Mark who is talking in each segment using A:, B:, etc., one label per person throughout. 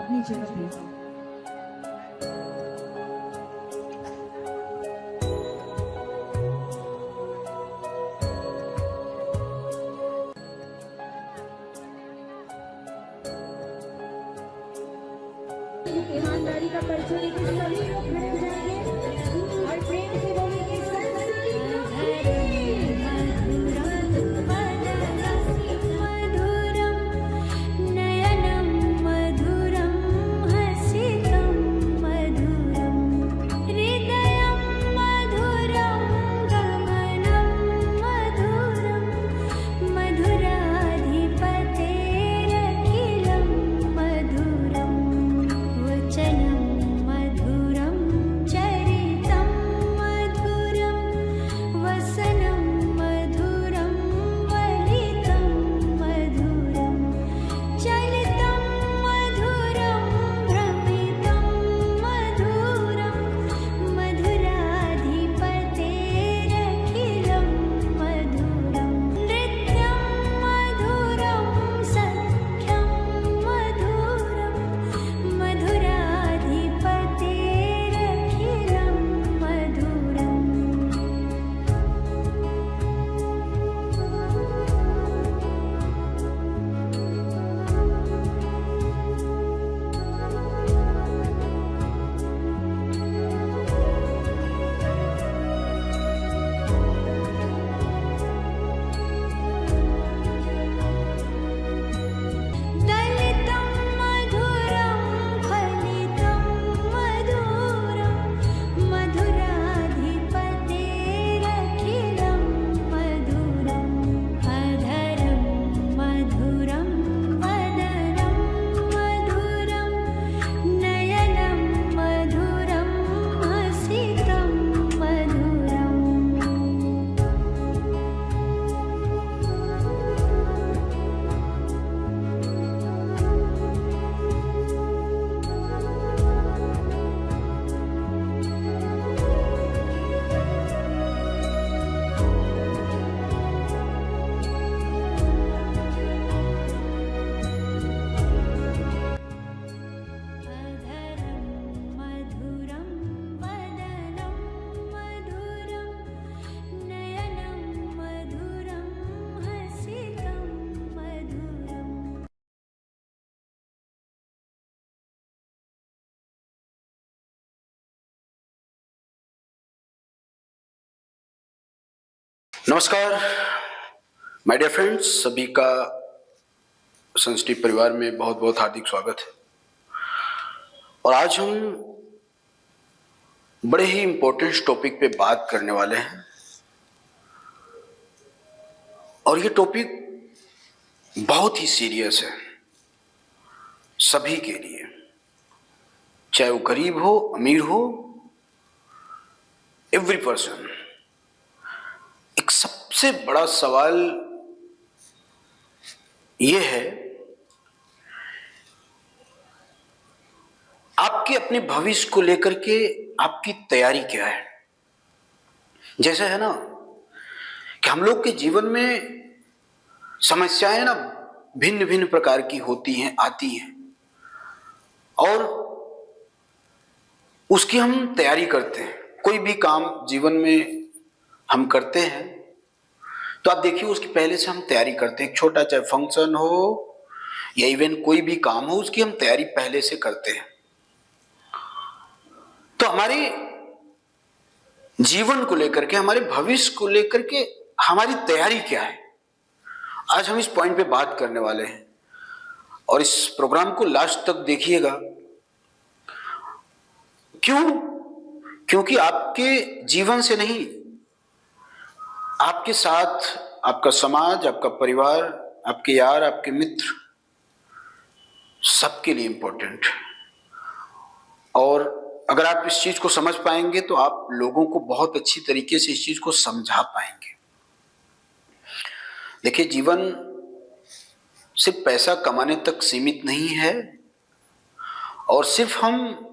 A: अपनी जगह पे। ईमानदारी का परिचय लेके सभी लोग खड़े हो जाएंगे और प्रेम से बोलेंगे सरस्वती
B: नयनं मधुरं हसितं मधुरं हृदयं मधुरं गमनं मधुरं मधुराधिपतेरखिलं मधुरं वचनं मधुरं चरितं मधुरं वसनं मधुरं वलितं मधुरं चलितं मधुरं भ्रमितं मधुरं मधुराधिपतेरखिलं मधुरं नृत्यं मधुरं सख्यं मधुरं मधुराधिपतेरखिलं मधुरम् दलितं मधुरं फलितं मधुरं मधुराधिपतेरखिलं मधुरम् अधरं मधुरं वदनं मधुरं नयनं मधुरं हसितं मधुरम् अधरं मधुरं वदनं मधुरं नयनं मधुरं हसितं मधुरम्
C: नमस्कार माय डियर फ्रेंड्स, सभी का संस्कृति परिवार में बहुत बहुत हार्दिक स्वागत है। और आज हम बड़े ही इंपॉर्टेंट टॉपिक पे बात करने वाले हैं और ये टॉपिक बहुत ही सीरियस है सभी के लिए, चाहे वो गरीब हो अमीर हो, एवरी पर्सन। एक सबसे बड़ा सवाल यह है, आपके अपने भविष्य को लेकर के आपकी तैयारी क्या है। जैसे है ना कि हम लोग के जीवन में समस्याएं ना भिन्न भिन्न प्रकार की होती हैं, आती हैं, और उसकी हम तैयारी करते हैं। कोई भी काम जीवन में हम करते हैं तो आप देखिए उसकी पहले से हम तैयारी करते हैं। छोटा चाहे फंक्शन हो या इवन कोई भी काम हो, उसकी हम तैयारी पहले से करते हैं। तो हमारे जीवन को लेकर के, हमारे भविष्य को लेकर के हमारी तैयारी क्या है, आज हम इस पॉइंट पे बात करने वाले हैं। और इस प्रोग्राम को लास्ट तक देखिएगा। क्यों? क्योंकि आपके जीवन से नहीं, आपके साथ आपका समाज, आपका परिवार, आपके यार, आपके मित्र, सबके लिए इंपॉर्टेंट। और अगर आप इस चीज को समझ पाएंगे तो आप लोगों को बहुत अच्छी तरीके से इस चीज को समझा पाएंगे। देखिए, जीवन सिर्फ पैसा कमाने तक सीमित नहीं है, और सिर्फ हम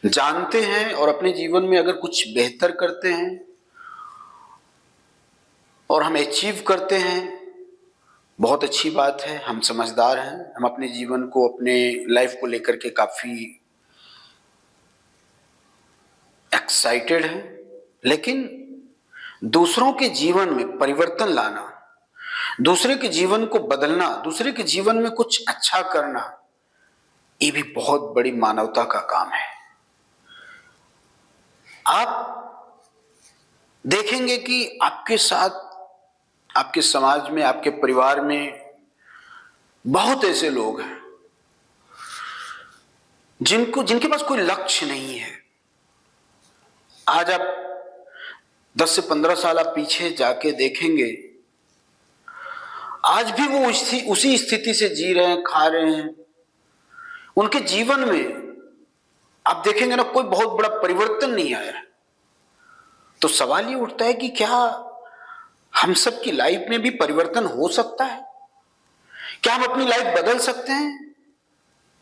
C: जानते हैं और अपने जीवन में अगर कुछ बेहतर करते हैं और हम अचीव करते हैं बहुत अच्छी बात है, हम समझदार हैं, हम अपने जीवन को, अपने लाइफ को लेकर के काफी एक्साइटेड हैं। लेकिन दूसरों के जीवन में परिवर्तन लाना, दूसरे के जीवन को बदलना, दूसरे के जीवन में कुछ अच्छा करना, ये भी बहुत बड़ी मानवता का काम है। आप देखेंगे कि आपके साथ, आपके समाज में, आपके परिवार में बहुत ऐसे लोग हैं जिनके पास कोई लक्ष्य नहीं है। आज आप 10 से 15 साल आप पीछे जाके देखेंगे, आज भी वो उसी स्थिति से जी रहे हैं, खा रहे हैं। उनके जीवन में आप देखेंगे ना, कोई बहुत बड़ा परिवर्तन नहीं आया। तो सवाल ये उठता है कि क्या हम सब की लाइफ में भी परिवर्तन हो सकता है? क्या हम अपनी लाइफ बदल सकते हैं?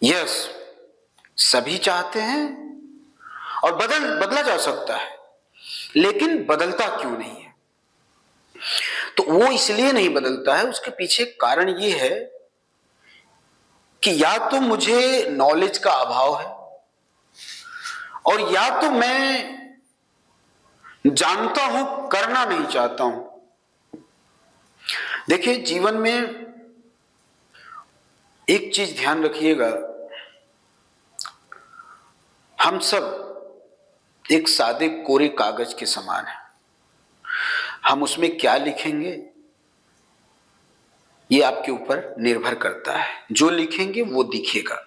C: यस, सभी चाहते हैं और बदला जा सकता है, लेकिन बदलता क्यों नहीं है? तो वो इसलिए नहीं बदलता है, उसके पीछे कारण ये है कि या तो मुझे नॉलेज का अभाव है, और या तो मैं जानता हूं, करना नहीं चाहता हूं। देखिए, जीवन में एक चीज ध्यान रखिएगा, हम सब एक सादे कोरे कागज के समान हैं। हम उसमें क्या लिखेंगे ये आपके ऊपर निर्भर करता है। जो लिखेंगे वो दिखेगा।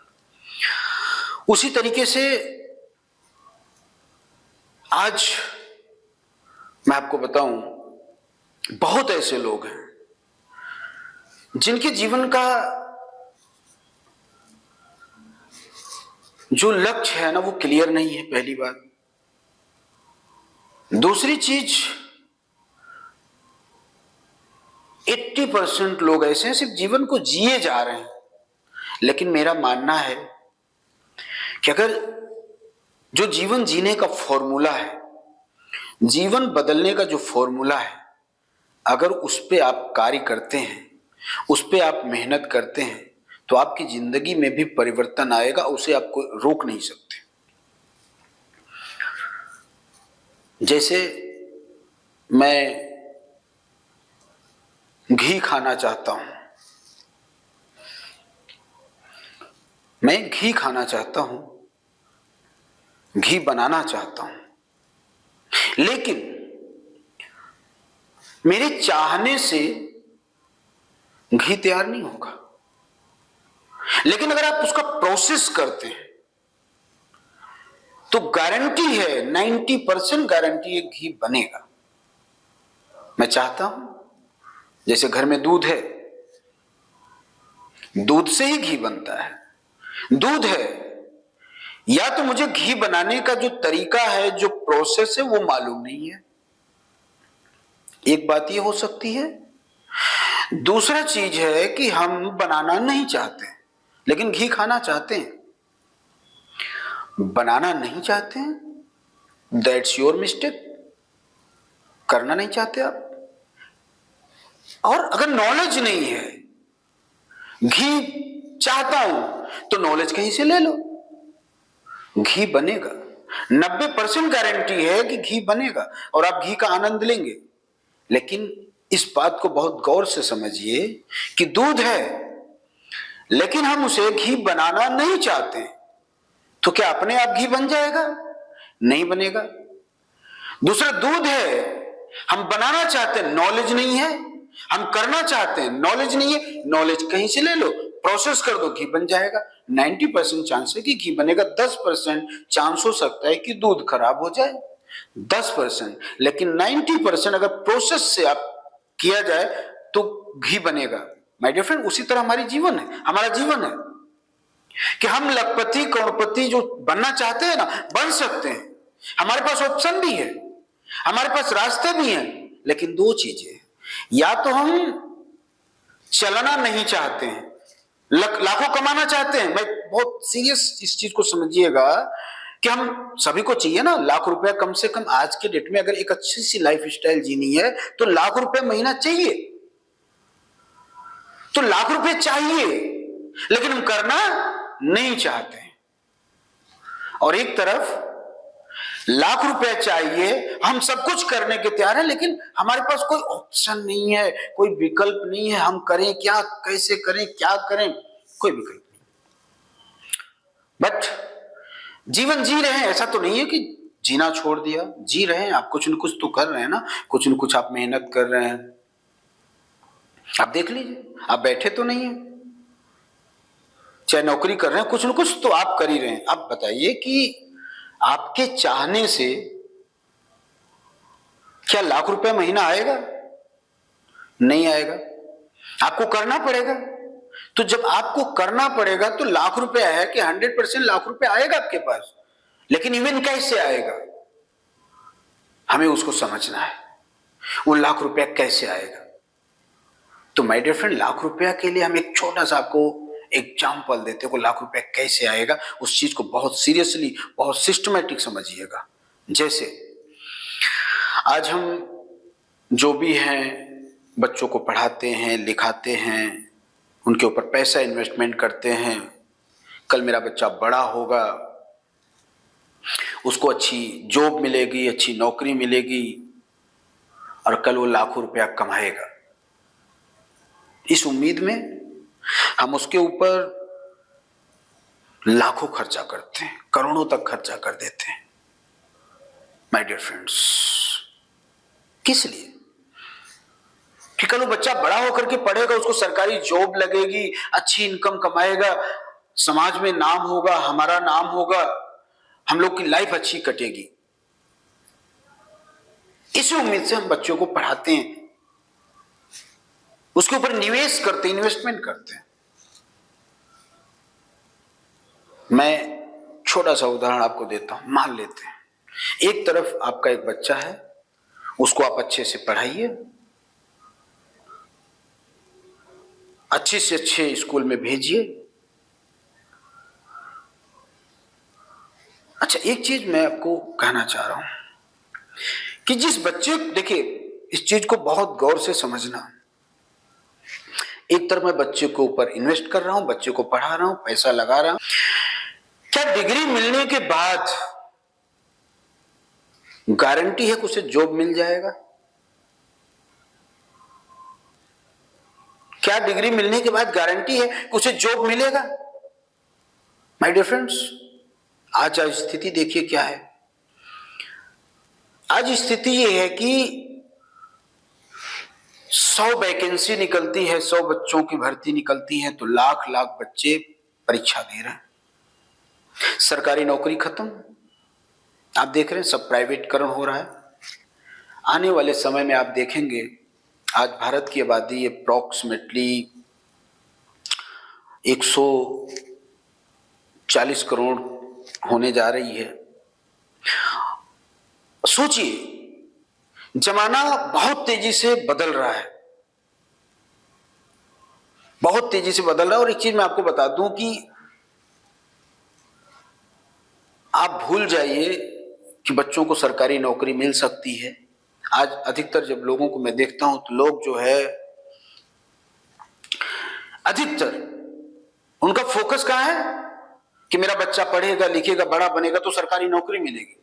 C: उसी तरीके से आज मैं आपको बताऊं, बहुत ऐसे लोग हैं जिनके जीवन का जो लक्ष्य है ना, वो क्लियर नहीं है, पहली बात। दूसरी चीज, 80% लोग ऐसे हैं सिर्फ जीवन को जिए जा रहे हैं। लेकिन मेरा मानना है कि अगर जो जीवन जीने का फॉर्मूला है, जीवन बदलने का जो फॉर्मूला है, अगर उस पे आप कार्य करते हैं, उस पे आप मेहनत करते हैं, तो आपकी जिंदगी में भी परिवर्तन आएगा। उसे आप कोई रोक नहीं सकते। जैसे मैं घी खाना चाहता हूं, मैं घी खाना चाहता हूं, घी बनाना चाहता हूं, लेकिन मेरे चाहने से घी तैयार नहीं होगा। लेकिन अगर आप उसका प्रोसेस करते हैं तो गारंटी है, 90% गारंटी है, घी बनेगा। मैं चाहता हूं, जैसे घर में दूध है, दूध से ही घी बनता है। दूध है, या तो मुझे घी बनाने का जो तरीका है, जो प्रोसेस है, वो मालूम नहीं है। एक बात ये हो सकती है। दूसरा चीज है कि हम बनाना नहीं चाहते लेकिन घी खाना चाहते हैं। बनाना नहीं चाहते हैं, दैट्स योर मिस्टेक। करना नहीं चाहते आप। और अगर नॉलेज नहीं है, घी चाहता हूं, तो नॉलेज कहीं से ले लो, घी बनेगा। 90% गारंटी है कि घी बनेगा और आप घी का आनंद लेंगे। लेकिन इस बात को बहुत गौर से समझिए कि दूध है, लेकिन हम उसे घी बनाना नहीं चाहते, तो क्या अपने आप घी बन जाएगा? नहीं बनेगा। दूसरा, दूध है, हम बनाना चाहते हैं, नॉलेज नहीं है। हम करना चाहते हैं, नॉलेज नहीं है। नॉलेज कहीं से ले लो, प्रोसेस कर दो, घी बन जाएगा। 90% चांस है कि घी बनेगा। 10% चांस हो सकता है कि दूध खराब हो जाए, 10%। लेकिन 90% अगर प्रोसेस से आप किया जाए तो घी बनेगा। माय डियर फ्रेंड, उसी तरह हमारी जीवन है, हमारा जीवन है कि हम लखपति करोड़पति जो बनना चाहते हैं ना, बन सकते हैं। हमारे पास ऑप्शन भी है, हमारे पास रास्ते भी हैं। लेकिन दो चीजें, या तो हम चलना नहीं चाहते हैं, लाखों कमाना चाहते हैं। मैं बहुत सीरियस इस चीज को समझिएगा कि हम सभी को चाहिए ना लाख रुपया कम से कम। आज के डेट में अगर एक अच्छी सी लाइफ स्टाइल जीनी है तो लाख रुपए महीना चाहिए। तो लाख रुपए चाहिए लेकिन हम करना नहीं चाहते हैं। और एक तरफ लाख रुपए चाहिए, हम सब कुछ करने के तैयार हैं, लेकिन हमारे पास कोई ऑप्शन नहीं है, कोई विकल्प नहीं है। हम करें क्या, कैसे करें, क्या करें, कोई विकल्प नहीं। बट जीवन जी रहे हैं, ऐसा तो नहीं है कि जीना छोड़ दिया, जी रहे हैं। आप कुछ न कुछ तो कर रहे हैं ना, कुछ न कुछ आप मेहनत कर रहे हैं। आप देख लीजिए, आप बैठे तो नहीं है, चाहे नौकरी कर रहे हैं, कुछ न कुछ तो आप कर ही रहे हैं। आप बताइए कि आपके चाहने से क्या लाख रुपए महीना आएगा? नहीं आएगा, आपको करना पड़ेगा। तो जब आपको करना पड़ेगा तो लाख रुपए है कि 100% लाख रुपए आएगा आपके पास, लेकिन इवन कैसे आएगा हमें उसको समझना है। वो लाख रुपया कैसे आएगा? तो माय डियर फ्रेंड, लाख रुपया के लिए हम एक छोटा सा आपको एग्जाम्पल देते हैं। लाख रुपया कैसे आएगा, उस चीज को बहुत सीरियसली, बहुत सिस्टमैटिक समझिएगा। जैसे आज हम जो भी हैं, बच्चों को पढ़ाते हैं, लिखाते हैं, उनके ऊपर पैसा इन्वेस्टमेंट करते हैं। कल मेरा बच्चा बड़ा होगा, उसको अच्छी जॉब मिलेगी, अच्छी नौकरी मिलेगी, और कल वो लाखों रुपया कमाएगा। इस उम्मीद में हम उसके ऊपर लाखों खर्चा करते हैं, करोड़ों तक खर्चा कर देते हैं। माय डियर फ्रेंड्स, किस लिए? कि कल वो बच्चा बड़ा होकर के पढ़ेगा, उसको सरकारी जॉब लगेगी, अच्छी इनकम कमाएगा, समाज में नाम होगा, हमारा नाम होगा, हम लोग की लाइफ अच्छी कटेगी। इसी उम्मीद से हम बच्चों को पढ़ाते हैं, उसके ऊपर निवेश करते हैं, इन्वेस्टमेंट करते हैं। मैं छोटा सा उदाहरण आपको देता हूं। मान लेते हैं एक तरफ आपका एक बच्चा है, उसको आप अच्छे से पढ़ाइए, अच्छे से अच्छे स्कूल में भेजिए। अच्छा, एक चीज मैं आपको कहना चाह रहा हूं कि जिस बच्चे, देखिए इस चीज को बहुत गौर से समझना। एक तरफ मैं बच्चे के ऊपर इन्वेस्ट कर रहा हूं, बच्चे को पढ़ा रहा हूं, पैसा लगा रहा हूं। क्या डिग्री मिलने के बाद गारंटी है कि उसे जॉब मिल जाएगा? क्या डिग्री मिलने के बाद गारंटी है कि उसे जॉब मिलेगा? माय डियर फ्रेंड्स, आज स्थिति देखिए क्या है। आज स्थिति यह है कि 100 वैकेंसी निकलती है, 100 बच्चों की भर्ती निकलती है, तो लाख लाख बच्चे परीक्षा दे रहे हैं। सरकारी नौकरी खत्म, आप देख रहे हैं सब प्राइवेटकरण हो रहा है। आने वाले समय में आप देखेंगे, आज भारत की आबादी अप्रॉक्सीमेटली 140 करोड़ होने जा रही है। सोचिए, जमाना बहुत तेजी से बदल रहा है, बहुत तेजी से बदल रहा है। और एक चीज मैं आपको बता दूं कि आप भूल जाइए कि बच्चों को सरकारी नौकरी मिल सकती है। आज अधिकतर जब लोगों को मैं देखता हूं तो लोग जो है, अधिकतर उनका फोकस कहां है कि मेरा बच्चा पढ़ेगा, लिखेगा, बड़ा बनेगा तो सरकारी नौकरी मिलेगी।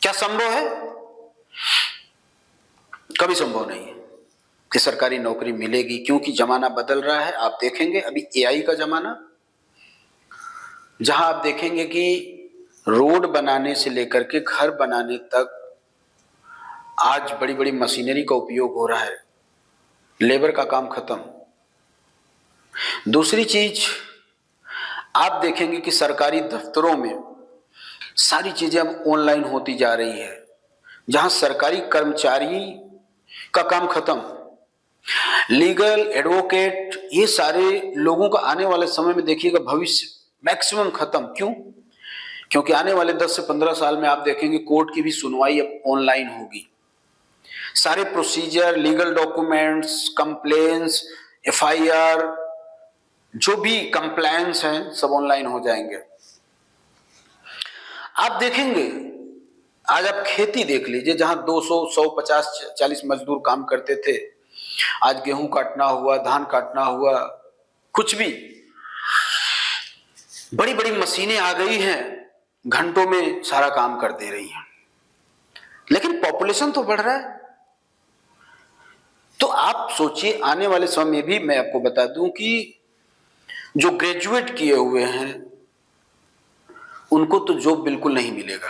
C: क्या संभव है? कभी संभव नहीं है कि सरकारी नौकरी मिलेगी, क्योंकि जमाना बदल रहा है। आप देखेंगे अभी एआई का जमाना, जहां आप देखेंगे कि रोड बनाने से लेकर के घर बनाने तक आज बड़ी बड़ी मशीनरी का उपयोग हो रहा है, लेबर का काम खत्म। दूसरी चीज आप देखेंगे कि सरकारी दफ्तरों में सारी चीजें अब ऑनलाइन होती जा रही है, जहां सरकारी कर्मचारी का काम खत्म, लीगल एडवोकेट, ये सारे लोगों का आने वाले समय में देखिएगा भविष्य मैक्सिमम खत्म। क्यों? क्योंकि आने वाले 10 से 15 साल में आप देखेंगे कोर्ट की भी सुनवाई अब ऑनलाइन होगी। सारे procedure, legal documents, complaints, FIR, जो भी कंप्लायंस हैं, सब ऑनलाइन हो जाएंगे। आप देखेंगे, आज आप खेती देख लीजिए, जहां 200, 150, 40 मजदूर काम करते थे, आज गेहूं काटना हुआ, धान काटना हुआ, कुछ भी, बड़ी बड़ी मशीनें आ गई हैं, घंटों में सारा काम कर दे रही हैं। लेकिन पॉपुलेशन तो बढ़ रहा है। तो आप सोचिए, आने वाले समय में भी मैं आपको बता दूं कि जो ग्रेजुएट किए हुए हैं उनको तो जॉब बिल्कुल नहीं मिलेगा।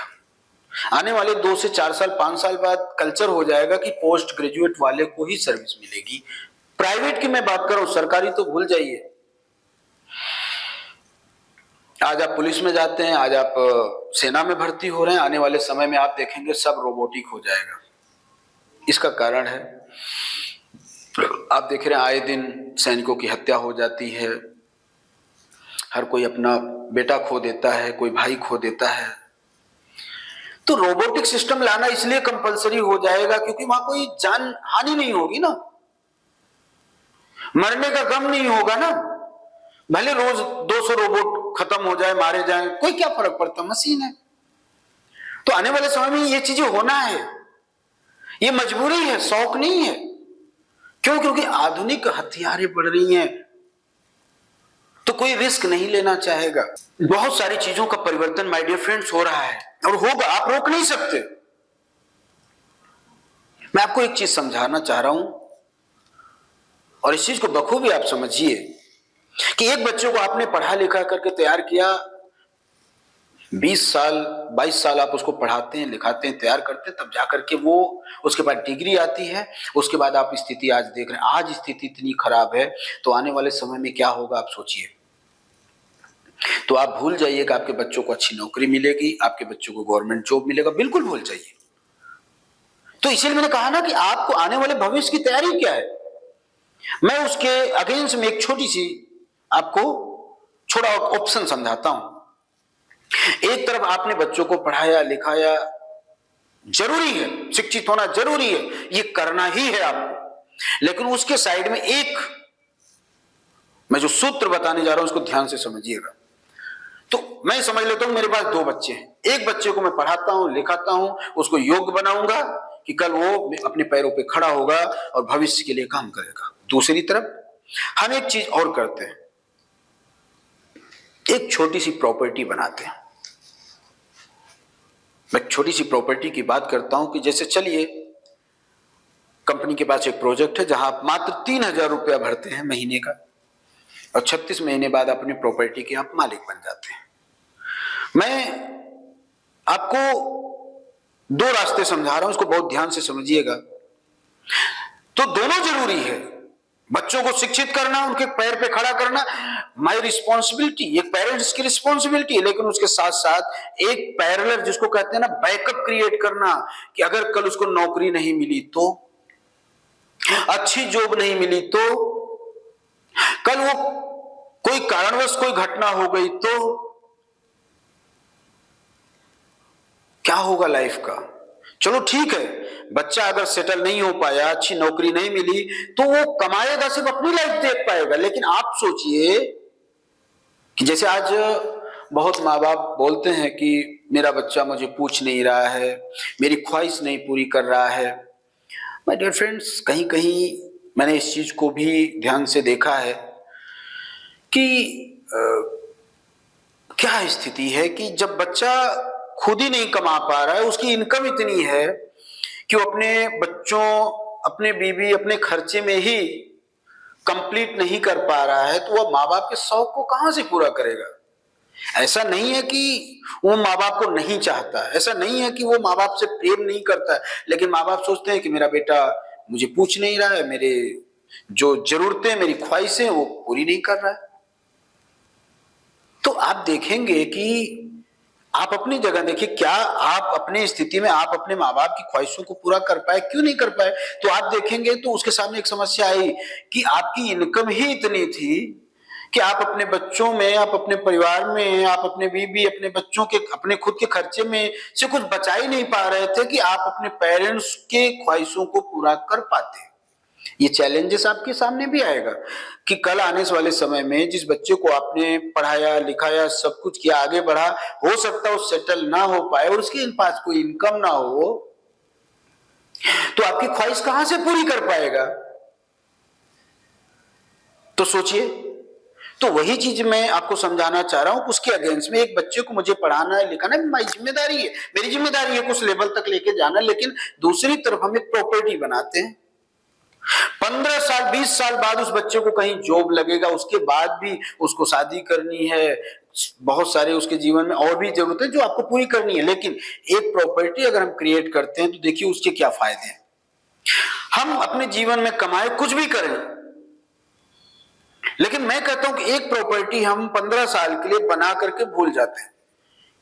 C: आने वाले 2 से 4 साल, 5 साल बाद कल्चर हो जाएगा कि पोस्ट ग्रेजुएट वाले को ही सर्विस मिलेगी। प्राइवेट की मैं बात कर रहा हूं, सरकारी तो भूल जाइए। आज आप पुलिस में जाते हैं, आज आप सेना में भर्ती हो रहे हैं, आने वाले समय में आप देखेंगे सब रोबोटिक हो जाएगा। इसका कारण है, आप देख रहे हैं आए दिन सैनिकों की हत्या हो जाती है, हर कोई अपना बेटा खो देता है, कोई भाई खो देता है। तो रोबोटिक सिस्टम लाना इसलिए कंपलसरी हो जाएगा क्योंकि वहां कोई जान हानि नहीं होगी ना, मरने का गम नहीं होगा ना। भले रोज 200 रोबोट खत्म हो जाए, मारे जाए, कोई क्या फर्क पड़ता, मशीन है। तो आने वाले समय में ये चीजें होना है, ये मजबूरी है, शौक नहीं है। क्यों? क्योंकि आधुनिक हथियारें बढ़ रही हैं, तो कोई रिस्क नहीं लेना चाहेगा। बहुत सारी चीजों का परिवर्तन माय डियर फ्रेंड्स हो रहा है और होगा, आप रोक नहीं सकते। मैं आपको एक चीज समझाना चाह रहा हूं और इस चीज को बखूबी आप समझिए कि एक बच्चे को आपने पढ़ा लिखा करके तैयार किया, 20 साल 22 साल आप उसको पढ़ाते हैं, लिखाते हैं, तैयार करते हैं, तब जाकर के वो उसके बाद डिग्री आती है। उसके बाद आप स्थिति आज देख रहे हैं, आज स्थिति इतनी खराब है, तो आने वाले समय में क्या होगा आप सोचिए। तो आप भूल जाइए कि आपके बच्चों को अच्छी नौकरी मिलेगी, आपके बच्चों को गवर्नमेंट जॉब मिलेगा, बिल्कुल भूल जाइए। तो इसीलिए मैंने कहा ना कि आपको आने वाले भविष्य की तैयारी क्या है। मैं उसके अगेंस्ट में एक छोटी सी आपको छोटा ऑप्शन समझाता हूं। एक तरफ आपने बच्चों को पढ़ाया लिखाया, जरूरी है, शिक्षित होना जरूरी है, ये करना ही है आपको। लेकिन उसके साइड में एक मैं जो सूत्र बताने जा रहा हूं उसको ध्यान से समझिएगा। तो मैं समझ लेता हूं मेरे पास 2 बच्चे हैं, एक बच्चे को मैं पढ़ाता हूं लिखाता हूं, उसको योग्य बनाऊंगा कि कल वो अपने पैरों पे खड़ा होगा और भविष्य के लिए काम करेगा। दूसरी तरफ हम एक चीज और करते हैं, एक छोटी सी प्रॉपर्टी बनाते हैं। मैं छोटी सी प्रॉपर्टी की बात करता हूं कि जैसे चलिए कंपनी के पास एक प्रोजेक्ट है जहां आप मात्र 3000 रुपया भरते हैं महीने का और 36 महीने बाद अपनी प्रॉपर्टी के आप मालिक बन जाते हैं। मैं आपको 2 रास्ते समझा रहा हूं, उसको बहुत ध्यान से समझिएगा। तो दोनों जरूरी है, बच्चों को शिक्षित करना, उनके पैर पे खड़ा करना माय रिस्पॉन्सिबिलिटी, एक पेरेंट्स की रिस्पॉन्सिबिलिटी है। लेकिन उसके साथ साथ एक पैरेलल जिसको कहते हैं ना बैकअप क्रिएट करना, कि अगर कल उसको नौकरी नहीं मिली तो, अच्छी जॉब नहीं मिली तो, कल वो कोई कारणवश कोई घटना हो गई तो क्या होगा लाइफ का। चलो ठीक है, बच्चा अगर सेटल नहीं हो पाया, अच्छी नौकरी नहीं मिली, तो वो कमाएगा, सिर्फ अपनी लाइफ देख पाएगा। लेकिन आप सोचिए कि जैसे आज बहुत माँ बाप बोलते हैं कि मेरा बच्चा मुझे पूछ नहीं रहा है, मेरी ख्वाहिश नहीं पूरी कर रहा है। माय डियर फ्रेंड्स, कहीं कहीं मैंने इस चीज को भी ध्यान से देखा है कि क्या स्थिति है कि जब बच्चा खुद ही नहीं कमा पा रहा है, उसकी इनकम इतनी है कि वो अपने बच्चों, अपने बीवी, अपने खर्चे में ही कंप्लीट नहीं कर पा रहा है, तो वह माँ बाप के शौक को कहां से पूरा करेगा। ऐसा नहीं है कि वो माँ बाप को नहीं चाहता, ऐसा नहीं है कि वो माँ बाप से प्रेम नहीं करता, लेकिन माँ बाप सोचते हैं कि मेरा बेटा मुझे पूछ नहीं रहा है, मेरे जो जरूरतें, मेरी ख्वाहिशें वो पूरी नहीं कर रहा है। तो आप देखेंगे कि आप अपनी जगह देखिए, क्या आप अपनी स्थिति में आप अपने माँ बाप की ख्वाहिशों को पूरा कर पाए, क्यों नहीं कर पाए। तो आप देखेंगे तो उसके सामने एक समस्या आई कि आपकी इनकम ही इतनी थी कि आप अपने बच्चों में, आप अपने परिवार में, आप अपने बीवी, अपने बच्चों के, अपने खुद के खर्चे में से कुछ बचा ही नहीं पा रहे थे कि आप अपने पेरेंट्स के ख्वाहिशों को पूरा कर पाते। ये चैलेंजेस आपके सामने भी आएगा कि कल आने वाले समय में जिस बच्चे को आपने पढ़ाया लिखाया, सब कुछ किया, आगे बढ़ा, हो सकता है वो सेटल ना हो पाए और उसके पास कोई इनकम ना हो, तो आपकी ख्वाहिश कहां से पूरी कर पाएगा। तो सोचिए, तो वही चीज मैं आपको समझाना चाह रहा हूं, उसके अगेंस्ट में एक बच्चे को मुझे पढ़ाना है, लिखाना है, मेरी जिम्मेदारी है कुछ लेवल तक लेके जाना। लेकिन दूसरी तरफ हम एक प्रॉपर्टी बनाते हैं, 15 साल 20 साल बाद उस बच्चे को कहीं जॉब लगेगा, उसके बाद भी उसको शादी करनी है, बहुत सारे उसके जीवन में और भी जरूरतें जो आपको पूरी करनी है। लेकिन एक प्रॉपर्टी अगर हम क्रिएट करते हैं तो देखिए उसके क्या फायदे हैं। हम अपने जीवन में कमाए कुछ भी करें, लेकिन मैं कहता हूं कि एक प्रॉपर्टी हम 15 साल के लिए बना करके भूल जाते हैं।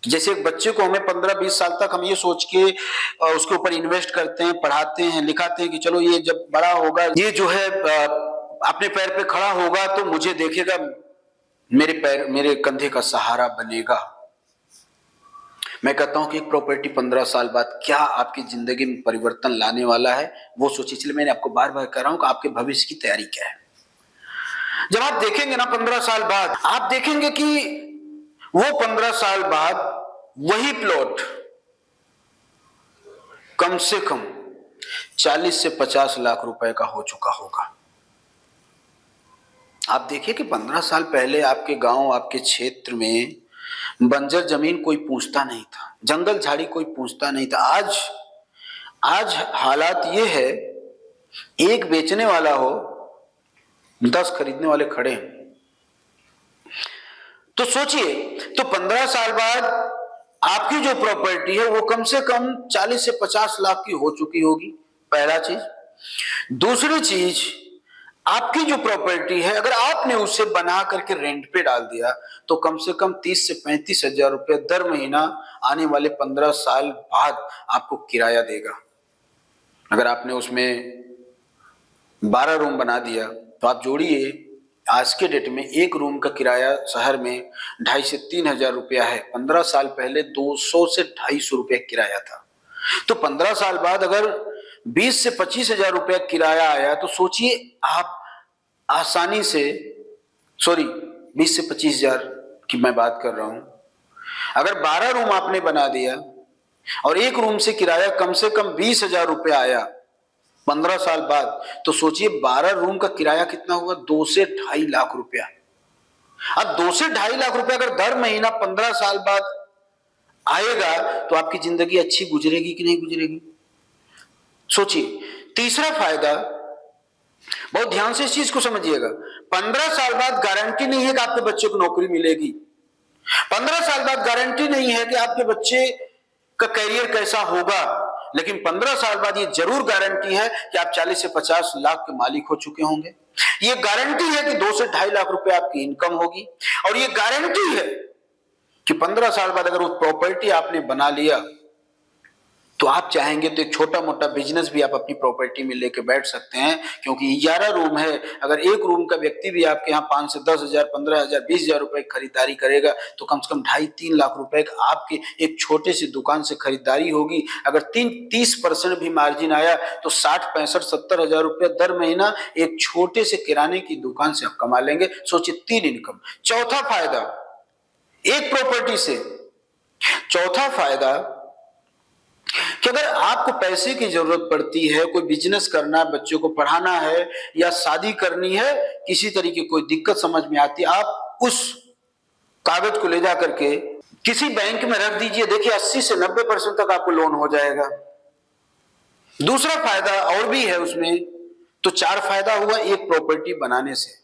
C: जैसे एक बच्चे को हमें 15-20 साल तक हम ये सोच के उसके ऊपर इन्वेस्ट करते हैं, पढ़ाते हैं, लिखाते हैं कि चलो ये जब बड़ा होगा, ये जो है अपने पैर पे खड़ा होगा तो मुझे देखेगा, मेरे कंधे का सहारा बनेगा। मैं कहता हूं कि एक प्रॉपर्टी 15 साल बाद क्या आपकी जिंदगी में परिवर्तन लाने वाला है वो सोचिए। इसलिए मैंने आपको बार बार कह रहा हूं कि आपके भविष्य की तैयारी क्या है। जब आप देखेंगे ना 15 साल बाद, आप देखेंगे कि वो 15 साल बाद वही प्लॉट कम से कम 40 से 50 लाख रुपए का हो चुका होगा। आप देखिए कि 15 साल पहले आपके गांव, आपके क्षेत्र में बंजर जमीन कोई पूछता नहीं था, जंगल झाड़ी कोई पूछता नहीं था। आज हालात ये है, एक बेचने वाला हो 10 खरीदने वाले खड़े हैं। तो सोचिए, तो 15 साल बाद आपकी जो प्रॉपर्टी है वो कम से कम 40 से 50 लाख की हो चुकी होगी, पहला चीज। दूसरी चीज, आपकी जो प्रॉपर्टी है अगर आपने उसे बना करके रेंट पे डाल दिया तो कम से कम 30 से 35 हजार रुपये दर महीना आने वाले 15 साल बाद आपको किराया देगा। अगर आपने उसमें 12 रूम बना दिया तो आप जोड़िए, आज के डेट में एक रूम का किराया शहर में 2,500 से 3,000 रुपया है। 15 साल पहले 200 से 250 रुपया किराया था। तो 15 साल बाद अगर 20 से 25 हजार रुपया किराया आया तो सोचिए आप आसानी से, 20 से 25 हजार की मैं बात कर रहा हूं, अगर 12 रूम आपने बना दिया और एक रूम से किराया कम से कम 20,000 रुपया आया 15 साल बाद, तो सोचिए 12 रूम का किराया कितना हुआ, 2 से 2.5 लाख रुपया। अब 2 से 2.5 लाख रुपया अगर दर महीना 15 साल बाद आएगा तो आपकी जिंदगी अच्छी गुजरेगी कि नहीं गुजरेगी, सोचिए। तीसरा फायदा, बहुत ध्यान से इस चीज को समझिएगा, 15 साल बाद गारंटी नहीं है कि आपके बच्चे को नौकरी मिलेगी। 15 साल बाद गारंटी नहीं है कि आपके बच्चे का करियर कैसा होगा, लेकिन 15 साल बाद ये जरूर गारंटी है कि आप 40 से 50 लाख के मालिक हो चुके होंगे। ये गारंटी है कि 2 से 2.5 लाख रुपए आपकी इनकम होगी। और ये गारंटी है कि 15 साल बाद अगर वो प्रॉपर्टी आपने बना लिया तो आप चाहेंगे तो एक छोटा मोटा बिजनेस भी आप अपनी प्रॉपर्टी में लेके बैठ सकते हैं, क्योंकि 11 रूम है। अगर एक रूम का व्यक्ति भी आपके यहाँ 5 से 10 हजार, 15 हजार, 20 हजार रुपए की खरीदारी करेगा तो कम से कम 2.5-3 लाख रुपए का आपके एक छोटे सी दुकान से खरीदारी होगी। अगर 30% भी मार्जिन आया तो 60, 65, 70 हजार रुपया दर महीना एक छोटे से किराने की दुकान से आप कमा लेंगे। सोचिए, 3 इनकम। चौथा फायदा एक प्रॉपर्टी से, चौथा फायदा कि अगर आपको पैसे की जरूरत पड़ती है, कोई बिजनेस करना है, बच्चों को पढ़ाना है या शादी करनी है, किसी तरीके कोई दिक्कत समझ में आती है, आप उस कागज को ले जा करके किसी बैंक में रख दीजिए, देखिए 80 से 90% तक आपको लोन हो जाएगा। दूसरा फायदा और भी है उसमें, तो 4 फायदा हुआ एक प्रॉपर्टी बनाने से।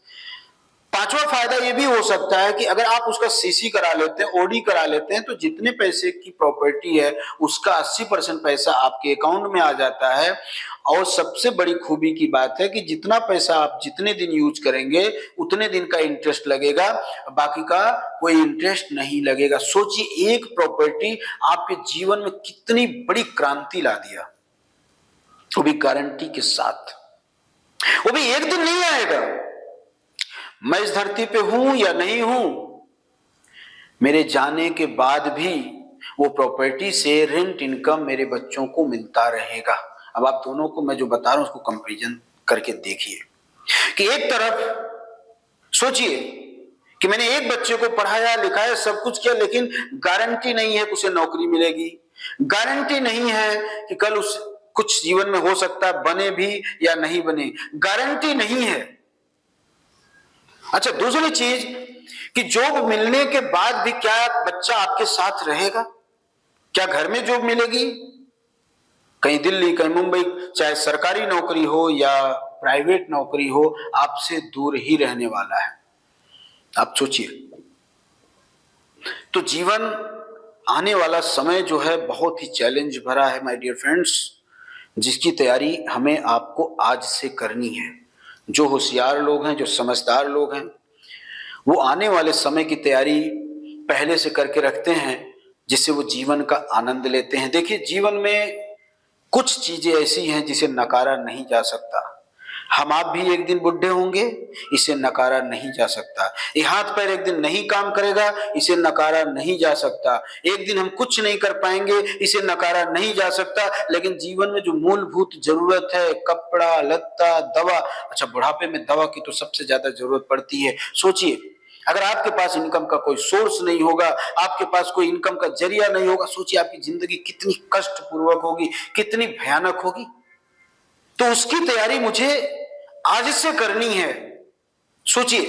C: 5वां फायदा ये भी हो सकता है कि अगर आप उसका सीसी करा लेते हैं, ओडी करा लेते हैं, तो जितने पैसे की प्रॉपर्टी है उसका 80% पैसा आपके अकाउंट में आ जाता है। और सबसे बड़ी खूबी की बात है कि जितना पैसा आप जितने दिन यूज करेंगे उतने दिन का इंटरेस्ट लगेगा, बाकी का कोई इंटरेस्ट नहीं लगेगा। सोचिए, एक प्रॉपर्टी आपके जीवन में कितनी बड़ी क्रांति ला दिया, वो भी गारंटी के साथ। वो भी एक दिन नहीं आएगा, मैं इस धरती पे हूं या नहीं हूं, मेरे जाने के बाद भी वो प्रॉपर्टी से रेंट इनकम मेरे बच्चों को मिलता रहेगा। अब आप दोनों को मैं जो बता रहा हूं उसको कंपैरिजन करके देखिए कि एक तरफ सोचिए कि मैंने एक बच्चे को पढ़ाया, लिखाया, सब कुछ किया, लेकिन गारंटी नहीं है कि उसे नौकरी मिलेगी, गारंटी नहीं है कि कल उस कुछ जीवन में हो सकता है बने भी या नहीं बने, गारंटी नहीं है। अच्छा, दूसरी चीज कि जॉब मिलने के बाद भी क्या बच्चा आपके साथ रहेगा? क्या घर में जॉब मिलेगी? कहीं दिल्ली, कहीं मुंबई, चाहे सरकारी नौकरी हो या प्राइवेट नौकरी हो, आपसे दूर ही रहने वाला है। आप सोचिए। तो जीवन, आने वाला समय जो है बहुत ही चैलेंज भरा है माय डियर फ्रेंड्स, जिसकी तैयारी हमें आपको आज से करनी है। जो होशियार लोग हैं, जो समझदार लोग हैं, वो आने वाले समय की तैयारी पहले से करके रखते हैं, जिससे वो जीवन का आनंद लेते हैं। देखिए, जीवन में कुछ चीजें ऐसी हैं जिसे नकारा नहीं जा सकता। हम आप भी एक दिन बुढ़े होंगे, इसे नकारा नहीं जा सकता। ये हाथ पैर एक दिन नहीं काम करेगा, इसे नकारा नहीं जा सकता। एक दिन हम कुछ नहीं कर पाएंगे, इसे नकारा नहीं जा सकता। लेकिन जीवन में जो मूलभूत जरूरत है, कपड़ा लत्ता दवा, अच्छा बुढ़ापे में दवा की तो सबसे ज्यादा जरूरत पड़ती है। सोचिए, अगर आपके पास इनकम का कोई सोर्स नहीं होगा, आपके पास कोई इनकम का जरिया नहीं होगा, सोचिए आपकी जिंदगी कितनी कष्टपूर्वक होगी, कितनी भयानक होगी। तो उसकी तैयारी मुझे आज से करनी है। सोचिए,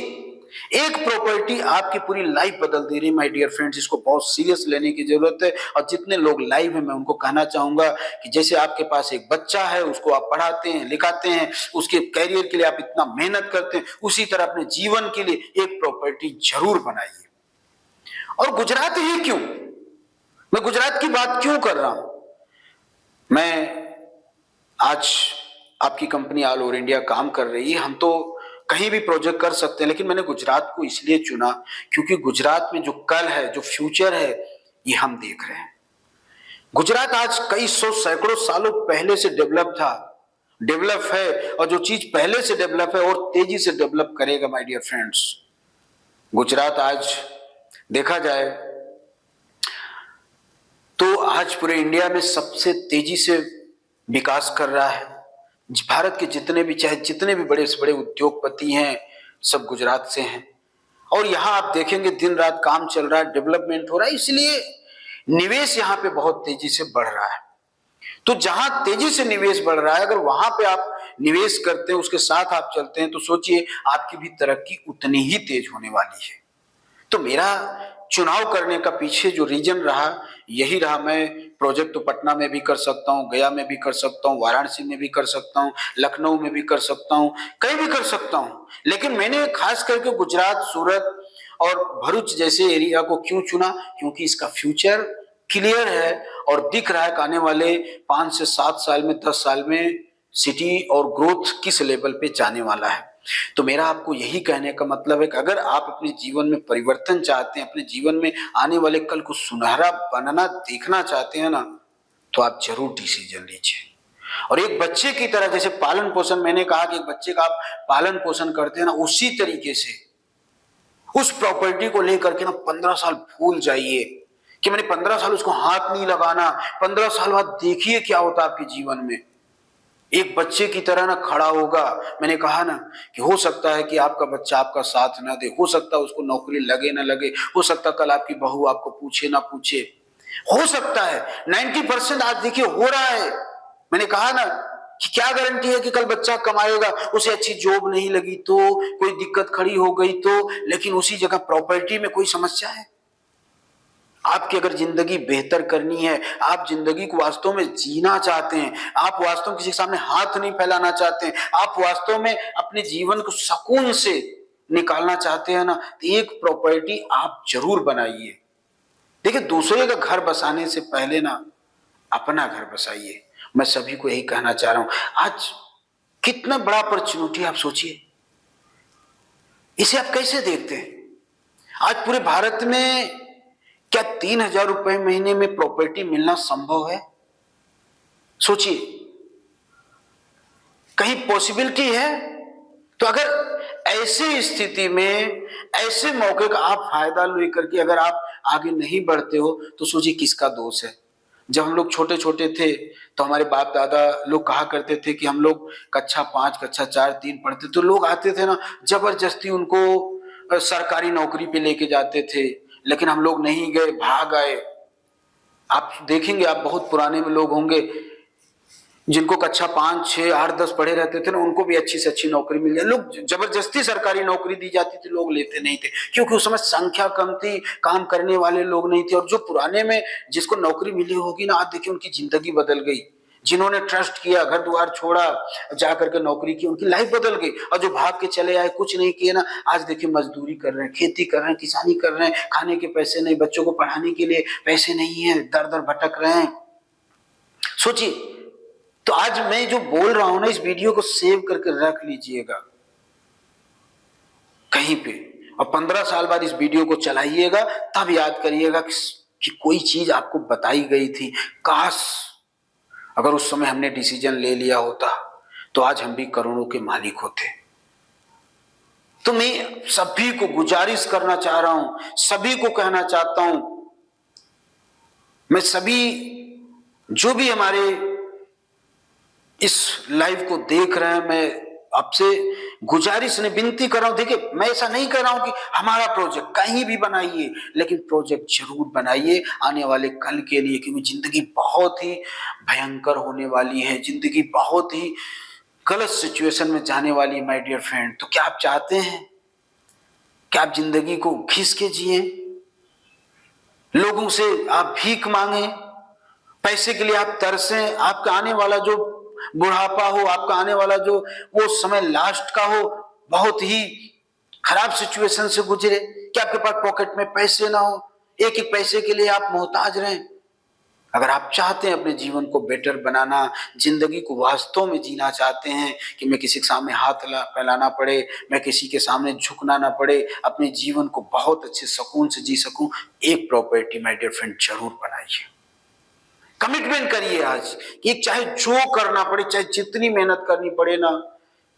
C: एक प्रॉपर्टी आपकी पूरी लाइफ बदल दे रही है माय डियर फ्रेंड्स। इसको बहुत सीरियस लेने की जरूरत है। और जितने लोग लाइव हैं, मैं उनको कहना चाहूंगा कि जैसे आपके पास एक बच्चा है, उसको आप पढ़ाते हैं, लिखाते हैं, उसके कैरियर के लिए आप इतना मेहनत करते हैं, उसी तरह अपने जीवन के लिए एक प्रॉपर्टी जरूर बनाइए। और गुजरात ही क्यों, मैं गुजरात की बात क्यों कर रहा हूं? मैं आज आपकी कंपनी ऑल ओवर इंडिया काम कर रही है, हम तो कहीं भी प्रोजेक्ट कर सकते हैं, लेकिन मैंने गुजरात को इसलिए चुना क्योंकि गुजरात में जो कल है, जो फ्यूचर है, ये हम देख रहे हैं। गुजरात आज कई सौ सैकड़ों सालों पहले से डेवलप था, डेवलप है, और जो चीज पहले से डेवलप है और तेजी से डेवलप करेगा माय डियर फ्रेंड्स। गुजरात आज देखा जाए तो आज पूरे इंडिया में सबसे तेजी से विकास कर रहा है। भारत के जितने भी, चाहे जितने भी बड़े से बड़े उद्योगपति हैं, सब गुजरात से हैं। और यहां आप देखेंगे दिन रात काम चल रहा है, डेवलपमेंट हो रहा है, इसलिए निवेश यहां पे बहुत तेजी से बढ़ रहा है। तो जहां तेजी से निवेश बढ़ रहा है, अगर वहां पे आप निवेश करते हैं, उसके साथ आप चलते हैं, तो सोचिए आपकी भी तरक्की उतनी ही तेज होने वाली है। तो मेरा चुनाव करने का पीछे जो रीजन रहा, यही रहा। मैं प्रोजेक्ट तो पटना में भी कर सकता हूँ, गया में भी कर सकता हूँ, वाराणसी में भी कर सकता हूँ, लखनऊ में भी कर सकता हूँ, कहीं भी कर सकता हूँ, लेकिन मैंने खास करके गुजरात, सूरत और भरूच जैसे एरिया को क्यों चुना? क्योंकि इसका फ्यूचर क्लियर है और दिख रहा है कि आने वाले 5 से 7 साल में, 10 साल में सिटी और ग्रोथ किस लेवल पे जाने वाला है। तो मेरा आपको यही कहने का मतलब है कि अगर आप अपने जीवन में परिवर्तन चाहते हैं, अपने जीवन में आने वाले कल को सुनहरा बनना देखना चाहते हैं ना, तो आप जरूर डिसीजन लीजिए। और एक बच्चे की तरह, जैसे पालन पोषण, मैंने कहा कि एक बच्चे का आप पालन पोषण करते हैं ना, उसी तरीके से उस प्रॉपर्टी को लेकर के ना 15 साल भूल जाइए कि मैंने 15 साल उसको हाथ नहीं लगाना। 15 साल बाद देखिए क्या होता आपके जीवन में। एक बच्चे की तरह ना खड़ा होगा। मैंने कहा ना कि हो सकता है कि आपका बच्चा आपका साथ ना दे, हो सकता है उसको नौकरी लगे ना लगे, हो सकता है कल आपकी बहू आपको पूछे ना पूछे, हो सकता है। 90% आज देखिए हो रहा है। मैंने कहा ना कि क्या गारंटी है कि कल बच्चा कमाएगा, उसे अच्छी जॉब नहीं लगी तो, कोई दिक्कत खड़ी हो गई तो, लेकिन उसी जगह प्रॉपर्टी में कोई समस्या है। आपकी अगर जिंदगी बेहतर करनी है, आप जिंदगी को वास्तव में जीना चाहते हैं, आप वास्तव में किसी के सामने हाथ नहीं फैलाना चाहते हैं, आप वास्तव में अपने जीवन को सुकून से निकालना चाहते हैं ना, तो एक प्रॉपर्टी आप जरूर बनाइए। देखिए, दूसरे का घर बसाने से पहले ना अपना घर बसाइए। मैं सभी को यही कहना चाह रहा हूं। आज कितना बड़ा अपॉर्चुनिटी, आप सोचिए, इसे आप कैसे देखते हैं? आज पूरे भारत में क्या 3,000 रुपए महीने में प्रॉपर्टी मिलना संभव है? सोचिए, कहीं पॉसिबिलिटी है? तो अगर ऐसी स्थिति में, ऐसे मौके का आप फायदा लेकर के अगर आप आगे नहीं बढ़ते हो, तो सोचिए किसका दोष है? जब हम लोग छोटे छोटे थे तो हमारे बाप दादा लोग कहा करते थे कि हम लोग कक्षा 5, कक्षा 4, 3 पढ़ते, तो लोग आते थे ना, जबरदस्ती उनको सरकारी नौकरी पे लेके जाते थे, लेकिन हम लोग नहीं गए, भाग आए। आप देखेंगे, आप बहुत पुराने में लोग होंगे, जिनको कक्षा 5, 6, 8, 10 पढ़े रहते थे ना, उनको भी अच्छी से अच्छी नौकरी मिल जाए। लोग जबरदस्ती सरकारी नौकरी दी जाती थी, लोग लेते नहीं थे, क्योंकि उस समय संख्या कम थी, काम करने वाले लोग नहीं थे। और जो पुराने में जिसको नौकरी मिली होगी ना, आज देखिए उनकी जिंदगी बदल गई। जिन्होंने ट्रस्ट किया, घर द्वार छोड़ा, जा करके नौकरी की, उनकी लाइफ बदल गई। और जो भाग के चले आए, कुछ नहीं किए ना, आज देखिए मजदूरी कर रहे हैं, खेती कर रहे हैं, किसानी कर रहे हैं, खाने के पैसे नहीं, बच्चों को पढ़ाने के लिए पैसे नहीं है, दर दर भटक रहे हैं। सोचिए। तो आज मैं जो बोल रहा हूं ना, इस वीडियो को सेव करके रख लीजिएगा कहीं पे, और 15 साल बाद इस वीडियो को चलाइएगा, तब याद करिएगा कि कोई चीज आपको बताई गई थी। काश अगर उस समय हमने डिसीजन ले लिया होता तो आज हम भी करोड़ों के मालिक होते। तो मैं सभी को गुजारिश करना चाह रहा हूं, सभी को कहना चाहता हूं, मैं सभी जो भी हमारे इस लाइव को देख रहे हैं, मैं आपसे गुजारिश ने विनती कर रहा हूं। देखिए, मैं ऐसा नहीं कह रहा हूं कि हमारा प्रोजेक्ट कहीं भी बनाइए, लेकिन प्रोजेक्ट जरूर बनाइए आने वाले कल के लिए, क्योंकि जिंदगी बहुत ही भयंकर होने वाली है, जिंदगी बहुत ही गलत सिचुएशन में जाने वाली है माय डियर फ्रेंड। तो क्या आप चाहते हैं कि आप जिंदगी को घिस के जिए, लोगों से आप भीख मांगे, पैसे के लिए आप तरसें, आपका आने वाला जो बुढ़ापा हो, आपका आने वाला जो वो समय लास्ट का हो, बहुत ही खराब सिचुएशन से गुजरे, कि आपके पास पॉकेट में पैसे ना हो, एक एक पैसे के लिए आप मोहताज रहें। अगर आप चाहते हैं अपने जीवन को बेटर बनाना, जिंदगी को वास्तव में जीना चाहते हैं कि मैं किसी के सामने हाथ फैलाना पड़े, मैं किसी के सामने झुकना ना पड़े, अपने जीवन को बहुत अच्छे सुकून से जी सकूं, एक प्रॉपर्टी माय डियर फ्रेंड जरूर बनाइए। कमिटमेंट करिए आज कि चाहे जो करना पड़े, चाहे जितनी मेहनत करनी पड़े ना,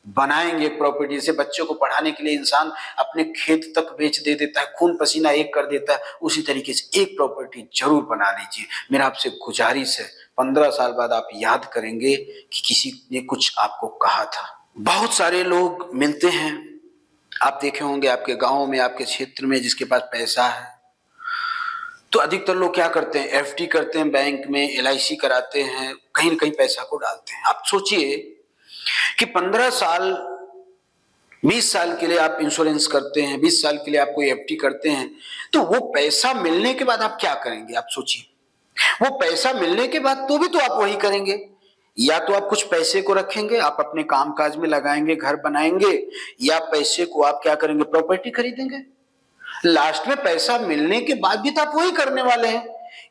C: बनाएंगे एक प्रॉपर्टी। जैसे बच्चों को पढ़ाने के लिए इंसान अपने खेत तक बेच दे देता है, खून पसीना एक कर देता है, उसी तरीके से एक प्रॉपर्टी जरूर बना लीजिए। मेरा आपसे गुजारिश है, 15 साल बाद आप याद करेंगे कि किसी ने कुछ आपको कहा था। बहुत सारे लोग मिलते हैं, आप देखे होंगे आपके गांव में, आपके क्षेत्र में, जिसके पास पैसा है, तो अधिकतर लोग क्या करते हैं, एफडी करते हैं बैंक में, एलआईसी कराते हैं, कहीं ना कहीं पैसा को डालते हैं। आप सोचिए कि 15 साल 20 साल के लिए आप इंश्योरेंस करते हैं, 20 साल के लिए आप कोई एफडी करते हैं, तो वो पैसा मिलने के बाद आप क्या करेंगे? आप सोचिए, वो पैसा मिलने के बाद तो भी तो आप वही करेंगे, या तो आप कुछ पैसे को रखेंगे, आप अपने कामकाज में लगाएंगे, घर बनाएंगे, या पैसे को आप क्या करेंगे, प्रॉपर्टी खरीदेंगे। लास्ट में पैसा मिलने के बाद भी तो आप वही करने वाले हैं,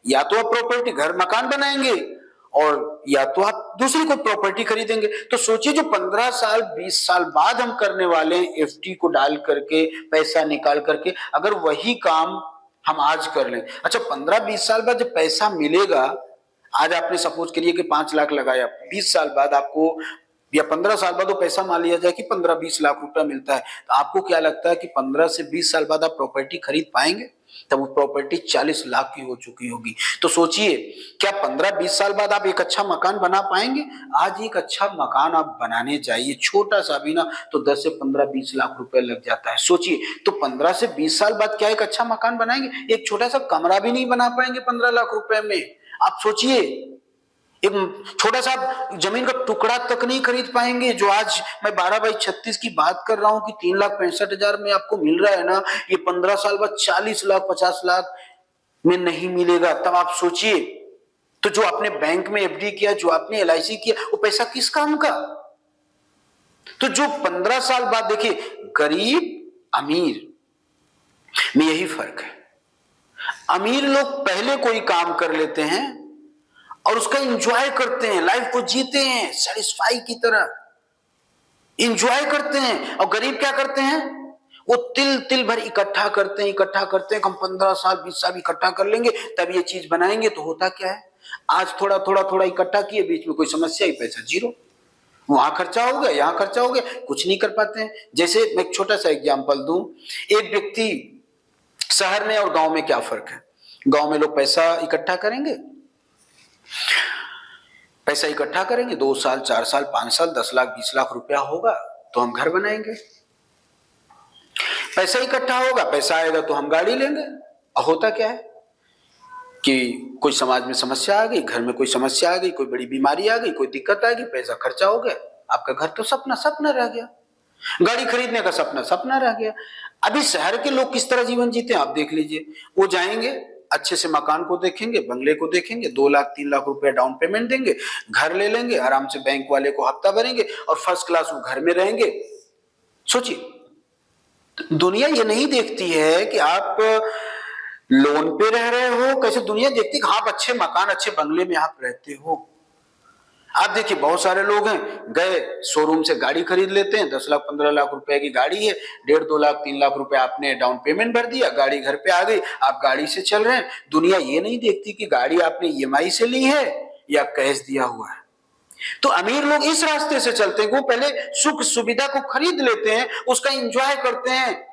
C: या तो आप प्रॉपर्टी, घर, मकान बनाएंगे, और या तो आप दूसरी कोई प्रॉपर्टी खरीदेंगे। तो सोचिए, जो 15 साल 20 साल बाद हम करने वाले हैं एफडी को डाल करके, पैसा निकाल करके, अगर वही काम हम आज कर लें, अच्छा 15-20 साल बाद जब पैसा मिलेगा, आज आपने सपोज करिए कि 5 लाख लगाया, 20 साल बाद आपको या 15 साल बाद वो पैसा मान लिया जाए कि 15-20 लाख रुपया मिलता है, तो आपको क्या लगता है कि 15 से 20 साल बाद आप प्रॉपर्टी खरीद पाएंगे? तब वो प्रॉपर्टी 40 लाख की हो चुकी होगी। तो सोचिए, क्या 15-20 साल बाद आप एक अच्छा मकान बना पाएंगे? आज एक अच्छा मकान आप बनाने जाइए, छोटा सा भी ना, तो 10 से 15-20 लाख रुपए लग जाता है। सोचिए, तो 15 से 20 साल बाद क्या एक अच्छा मकान बनाएंगे? एक छोटा सा कमरा भी नहीं बना पाएंगे 15 लाख रुपए में। आप सोचिए, एक छोटा सा जमीन का टुकड़ा तक नहीं खरीद पाएंगे। जो आज मैं 12x36 की बात कर रहा हूं कि 3,65,000 में आपको मिल रहा है ना, ये 15 साल बाद 40 लाख 50 लाख में नहीं मिलेगा। तब आप सोचिए, तो जो आपने बैंक में एफडी किया, जो आपने एलआईसी किया, वो पैसा किस काम का? तो जो 15 साल बाद, देखिए, गरीब अमीर में यही फर्क है। अमीर लोग पहले कोई काम कर लेते हैं और उसका एंजॉय करते हैं, लाइफ को जीते हैं, सेटिस्फाई की तरह एंजॉय करते हैं। और गरीब क्या करते हैं, वो तिल तिल भर इकट्ठा करते हैं, हम 15 साल 20 साल इकट्ठा कर लेंगे, तब ये चीज बनाएंगे। तो होता क्या है, आज थोड़ा थोड़ा थोड़ा इकट्ठा किए, बीच में कोई समस्या ही, पैसा जीरो, वहां खर्चा हो गया, यहां खर्चा हो गया, कुछ नहीं कर पाते हैं। जैसे मैं एक छोटा सा एग्जाम्पल दूं, एक व्यक्ति, शहर में और गांव में क्या फर्क है? गांव में लोग पैसा इकट्ठा करेंगे, 2 साल 4 साल 5 साल 10 लाख 20 लाख रुपया होगा तो हम घर बनाएंगे, पैसा इकट्ठा होगा, पैसा आएगा तो हम गाड़ी लेंगे। और होता क्या है, कि कोई समाज में समस्या आ गई, घर में कोई समस्या आ गई, कोई बड़ी बीमारी आ गई, कोई दिक्कत आ गई, पैसा खर्चा हो गया, आपका घर तो सपना सपना रह गया, गाड़ी खरीदने का सपना सपना रह गया। अभी शहर के लोग किस तरह जीवन जीते हैं आप देख लीजिए। वो जाएंगे, अच्छे से मकान को देखेंगे, बंगले को देखेंगे, 2 लाख 3 लाख रुपए डाउन पेमेंट देंगे, घर ले लेंगे, आराम से बैंक वाले को हफ्ता भरेंगे और फर्स्ट क्लास वो घर में रहेंगे। सोचिए, दुनिया ये नहीं देखती है कि आप लोन पे रह रहे हो, कैसे दुनिया देखती है कि आप अच्छे मकान अच्छे बंगले में आप रहते हो। आप देखिए बहुत सारे लोग हैं, गए शोरूम से गाड़ी खरीद लेते हैं, 10 लाख 15 लाख रुपए की गाड़ी है, 1.5 2 लाख 3 लाख रुपए आपने डाउन पेमेंट भर दिया, गाड़ी घर पे आ गई, आप गाड़ी से चल रहे हैं। दुनिया ये नहीं देखती कि गाड़ी आपने ईएमआई से ली है या कैश दिया हुआ है। तो अमीर लोग इस रास्ते से चलते हैं, वो पहले सुख सुविधा को खरीद लेते हैं, उसका एंजॉय करते हैं।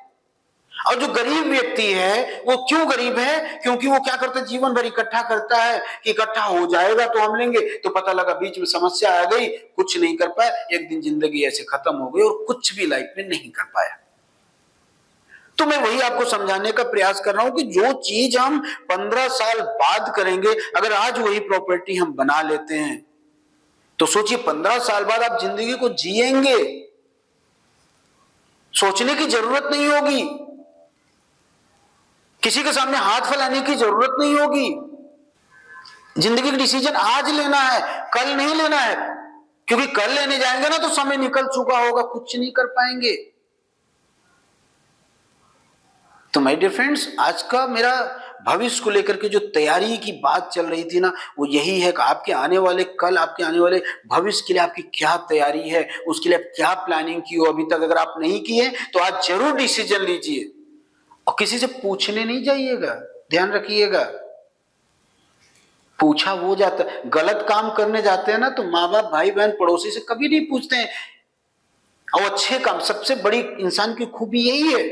C: और जो गरीब व्यक्ति है वो क्यों गरीब है, क्योंकि वो क्या करता है, जीवन भर इकट्ठा करता है कि इकट्ठा हो जाएगा तो हम लेंगे, तो पता लगा बीच में समस्या आ गई, कुछ नहीं कर पाए, एक दिन जिंदगी ऐसे खत्म हो गई और कुछ भी लाइफ में नहीं कर पाया। तो मैं वही आपको समझाने का प्रयास कर रहा हूं कि जो चीज हम 15 साल बाद करेंगे, अगर आज वही प्रॉपर्टी हम बना लेते हैं तो सोचिए 15 साल बाद आप जिंदगी को जिएंगे, सोचने की जरूरत नहीं होगी, किसी के सामने हाथ फैलाने की जरूरत नहीं होगी। जिंदगी का डिसीजन आज लेना है, कल नहीं लेना है, क्योंकि कल लेने जाएंगे ना तो समय निकल चुका होगा, कुछ नहीं कर पाएंगे। तो माय डियर फ्रेंड्स, आज का मेरा भविष्य को लेकर के जो तैयारी की बात चल रही थी ना, वो यही है कि आपके आने वाले कल, आपके आने वाले भविष्य के लिए आपकी क्या तैयारी है, उसके लिए आप क्या प्लानिंग की हो अभी तक। अगर आप नहीं किए तो आज जरूर डिसीजन लीजिए और किसी से पूछने नहीं जाइएगा, ध्यान रखिएगा। पूछा वो जाता, गलत काम करने जाते हैं ना तो माँ बाप भाई बहन पड़ोसी से कभी नहीं पूछते हैं। और अच्छे काम, सबसे बड़ी इंसान की खूबी यही है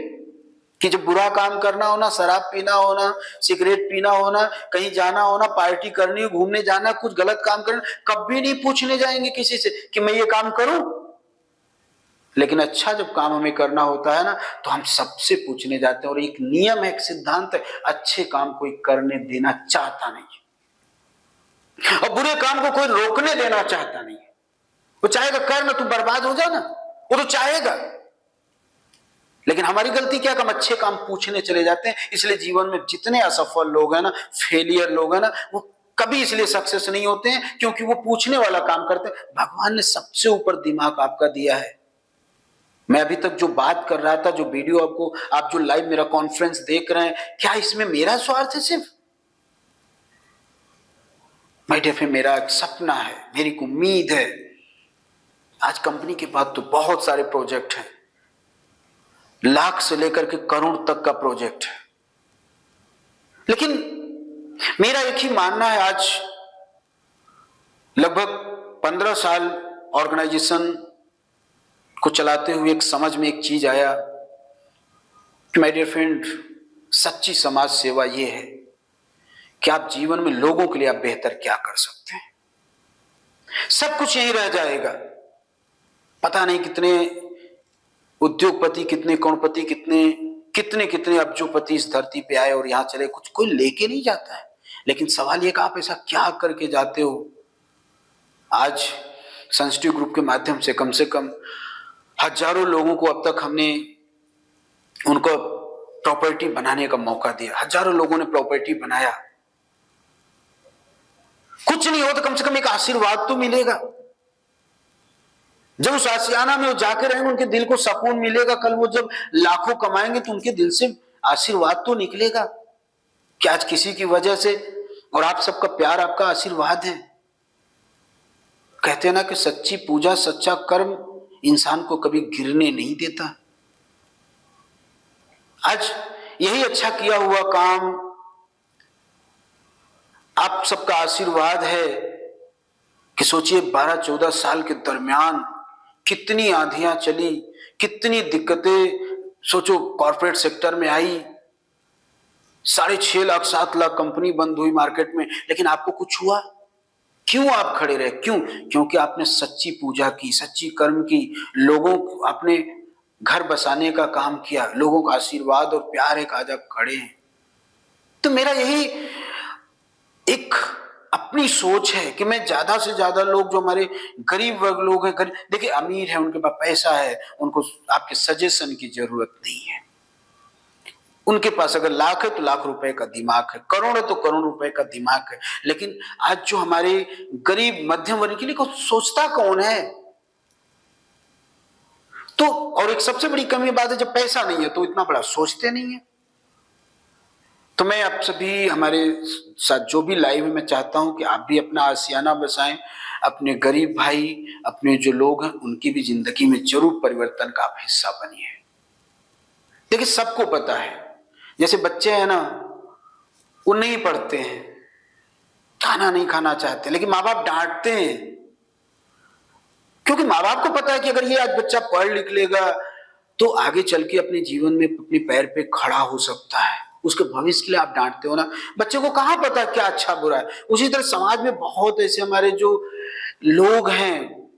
C: कि जब बुरा काम करना होना, शराब पीना होना, सिगरेट पीना होना, कहीं जाना होना, पार्टी करनी हो, घूमने जाना, कुछ गलत काम करना, कभी नहीं पूछने जाएंगे किसी से कि मैं ये काम करूं। लेकिन अच्छा जब काम हमें करना होता है ना तो हम सबसे पूछने जाते हैं। और एक नियम है, एक सिद्धांत है, अच्छे काम कोई करने देना चाहता नहीं और बुरे काम को कोई रोकने देना चाहता नहीं। वो चाहेगा कर ना, तू बर्बाद हो जा ना, वो तो चाहेगा। लेकिन हमारी गलती क्या, हम अच्छे काम पूछने चले जाते हैं। इसलिए जीवन में जितने असफल लोग हैं ना, फेलियर लोग हैं ना, वो कभी इसलिए सक्सेस नहीं होते हैं क्योंकि वो पूछने वाला काम करते हैं। भगवान ने सबसे ऊपर दिमाग आपका दिया है। मैं अभी तक जो बात कर रहा था, जो वीडियो आपको, आप जो लाइव मेरा कॉन्फ्रेंस देख रहे हैं, क्या इसमें मेरा स्वार्थ है सिर्फ? माय डियर फ्रेंड, मेरा एक सपना है, मेरी एक उम्मीद है। आज कंपनी के पास तो बहुत सारे प्रोजेक्ट हैं, लाख से लेकर के करोड़ तक का प्रोजेक्ट है। लेकिन मेरा एक ही मानना है, आज लगभग 15 साल ऑर्गेनाइजेशन को चलाते हुए एक समझ में एक चीज आया कि माय डियर फ्रेंड, सच्ची समाज सेवा ये है कि आप जीवन में लोगों के लिए आप बेहतर क्या कर सकते हैं। सब कुछ यहीं रह जाएगा। पता नहीं कितने उद्योगपति, कितने करोड़पति, कितने कितने अब्जोपति इस धरती पे आए और यहां चले, कुछ कोई लेके नहीं जाता है। लेकिन सवाल ये कि आप ऐसा क्या करके जाते हो। आज सेंसिटिव ग्रुप के माध्यम से कम हजारों लोगों को अब तक हमने उनको प्रॉपर्टी बनाने का मौका दिया। हजारों लोगों ने प्रॉपर्टी बनाया। कुछ नहीं हो तो कम से कम एक आशीर्वाद तो मिलेगा। जब उस आशियाना में वो जाके रहेंगे, उनके दिल को सुकून मिलेगा। कल वो जब लाखों कमाएंगे तो उनके दिल से आशीर्वाद तो निकलेगा कि आज किसी की वजह से, और आप सबका प्यार, आपका आशीर्वाद है। कहते हैं ना कि सच्ची पूजा, सच्चा कर्म इंसान को कभी गिरने नहीं देता। आज यही अच्छा किया हुआ काम, आप सबका आशीर्वाद है कि सोचिए 12-14 साल के दरमियान कितनी आंधियां चली, कितनी दिक्कतें सोचो कॉर्पोरेट सेक्टर में आई। 6.5 लाख 7 लाख कंपनी बंद हुई मार्केट में, लेकिन आपको कुछ हुआ? क्यों आप खड़े रहे? क्यों? क्योंकि आपने सच्ची पूजा की, सच्ची कर्म की, लोगों को अपने घर बसाने का काम किया, लोगों का आशीर्वाद और प्यार है कि आज आप खड़े हैं। तो मेरा यही अपनी सोच है कि मैं ज्यादा से ज्यादा लोग जो हमारे गरीब वर्ग लोग हैं, देखिए अमीर है, उनके पास पैसा है, उनको आपके सजेशन की जरूरत नहीं है। उनके पास अगर लाख है तो लाख रुपए का दिमाग है, करोड़ है तो करोड़ रुपए का दिमाग है। लेकिन आज जो हमारे गरीब मध्यम वर्ग के लिए सोचता कौन है? तो और एक सबसे बड़ी कमी बात है, जब पैसा नहीं है तो इतना बड़ा सोचते नहीं है। तो मैं आप सभी हमारे साथ जो भी लाइव है, मैं चाहता हूं कि आप भी अपना आशियाना बसाएं, अपने गरीब भाई, अपने जो लोग हैं उनकी भी जिंदगी में जरूर परिवर्तन का आप हिस्सा बनिए। देखिए सबको पता है, जैसे बच्चे हैं ना, वो नहीं पढ़ते हैं, खाना नहीं खाना चाहते, लेकिन माँ बाप डांटते हैं, क्योंकि माँ बाप को पता है कि अगर ये आज बच्चा पढ़ लिख लेगा तो आगे चल के अपने जीवन में अपने पैर पे खड़ा हो सकता है। उसके भविष्य के लिए आप डांटते हो ना। बच्चे को कहाँ पता क्या अच्छा बुरा है। उसी तरह समाज में बहुत ऐसे हमारे जो लोग हैं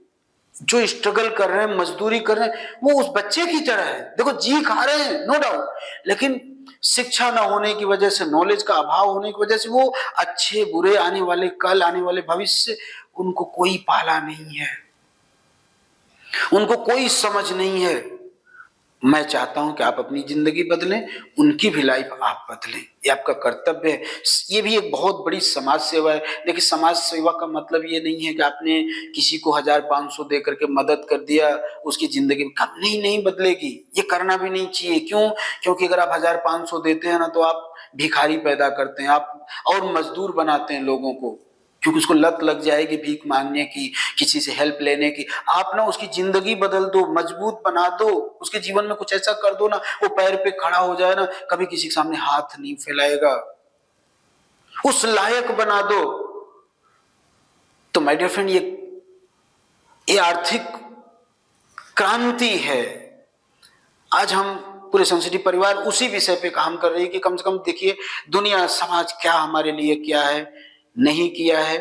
C: जो स्ट्रगल कर रहे हैं, मजदूरी कर रहे हैं, वो उस बच्चे की तरह है। देखो जी खा रहे हैं नो डाउट, लेकिन शिक्षा न होने की वजह से, नॉलेज का अभाव होने की वजह से वो अच्छे बुरे आने वाले कल, आने वाले भविष्य उनको कोई पाला नहीं है, उनको कोई समझ नहीं है। मैं चाहता हूं कि आप अपनी जिंदगी बदलें, उनकी भी लाइफ आप बदलें, ये आपका कर्तव्य है। ये भी एक बहुत बड़ी समाज सेवा है। देखिए समाज सेवा का मतलब ये नहीं है कि आपने किसी को 1500 दे करके मदद कर दिया, उसकी जिंदगी कब नहीं बदलेगी। ये करना भी नहीं चाहिए। क्यों? क्योंकि अगर आप 1500 देते हैं ना तो आप भिखारी पैदा करते हैं, आप और मजदूर बनाते हैं लोगों को, क्योंकि उसको लत लग जाएगी भीख मांगने की, किसी से हेल्प लेने की। आप ना उसकी जिंदगी बदल दो, मजबूत बना दो, उसके जीवन में कुछ ऐसा कर दो ना, वो पैर पे खड़ा हो जाए ना, कभी किसी के सामने हाथ नहीं फैलाएगा, उस लायक बना दो। तो माय डियर फ्रेंड, ये आर्थिक क्रांति है। आज हम पूरे संस्कृति परिवार उसी विषय पे काम कर रही है कि कम से कम देखिए दुनिया समाज क्या हमारे लिए क्या है, नहीं किया है,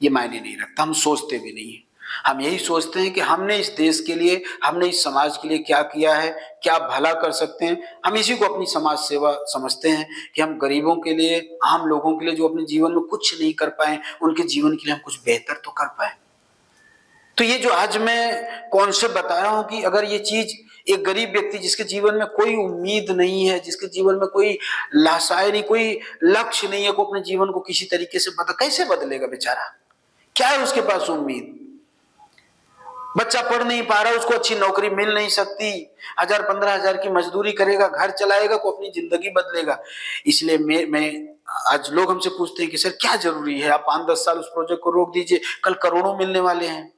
C: ये मायने नहीं रखता, हम सोचते भी नहीं है। हम यही सोचते हैं कि हमने इस देश के लिए, हमने इस समाज के लिए क्या किया है, क्या भला कर सकते हैं। हम इसी को अपनी समाज सेवा समझते हैं कि हम गरीबों के लिए, आम लोगों के लिए जो अपने जीवन में कुछ नहीं कर पाए, उनके जीवन के लिए हम कुछ बेहतर तो कर पाए। तो ये जो आज मैं कॉन्सेप्ट बता रहा हूं कि अगर ये चीज एक गरीब व्यक्ति जिसके जीवन में कोई उम्मीद नहीं है, जिसके जीवन में कोई लाशाई नहीं, कोई लक्ष्य नहीं है, को अपने जीवन को किसी तरीके से कैसे बदलेगा बेचारा? क्या है उसके पास उम्मीद? बच्चा पढ़ नहीं पा रहा, उसको अच्छी नौकरी मिल नहीं सकती, 1000-15,000 की मजदूरी करेगा, घर चलाएगा, को अपनी जिंदगी बदलेगा। इसलिए मैं आज लोग हमसे पूछते हैं कि सर क्या जरूरी है, आप 5-10 साल उस प्रोजेक्ट को रोक दीजिए, कल करोड़ों मिलने वाले हैं,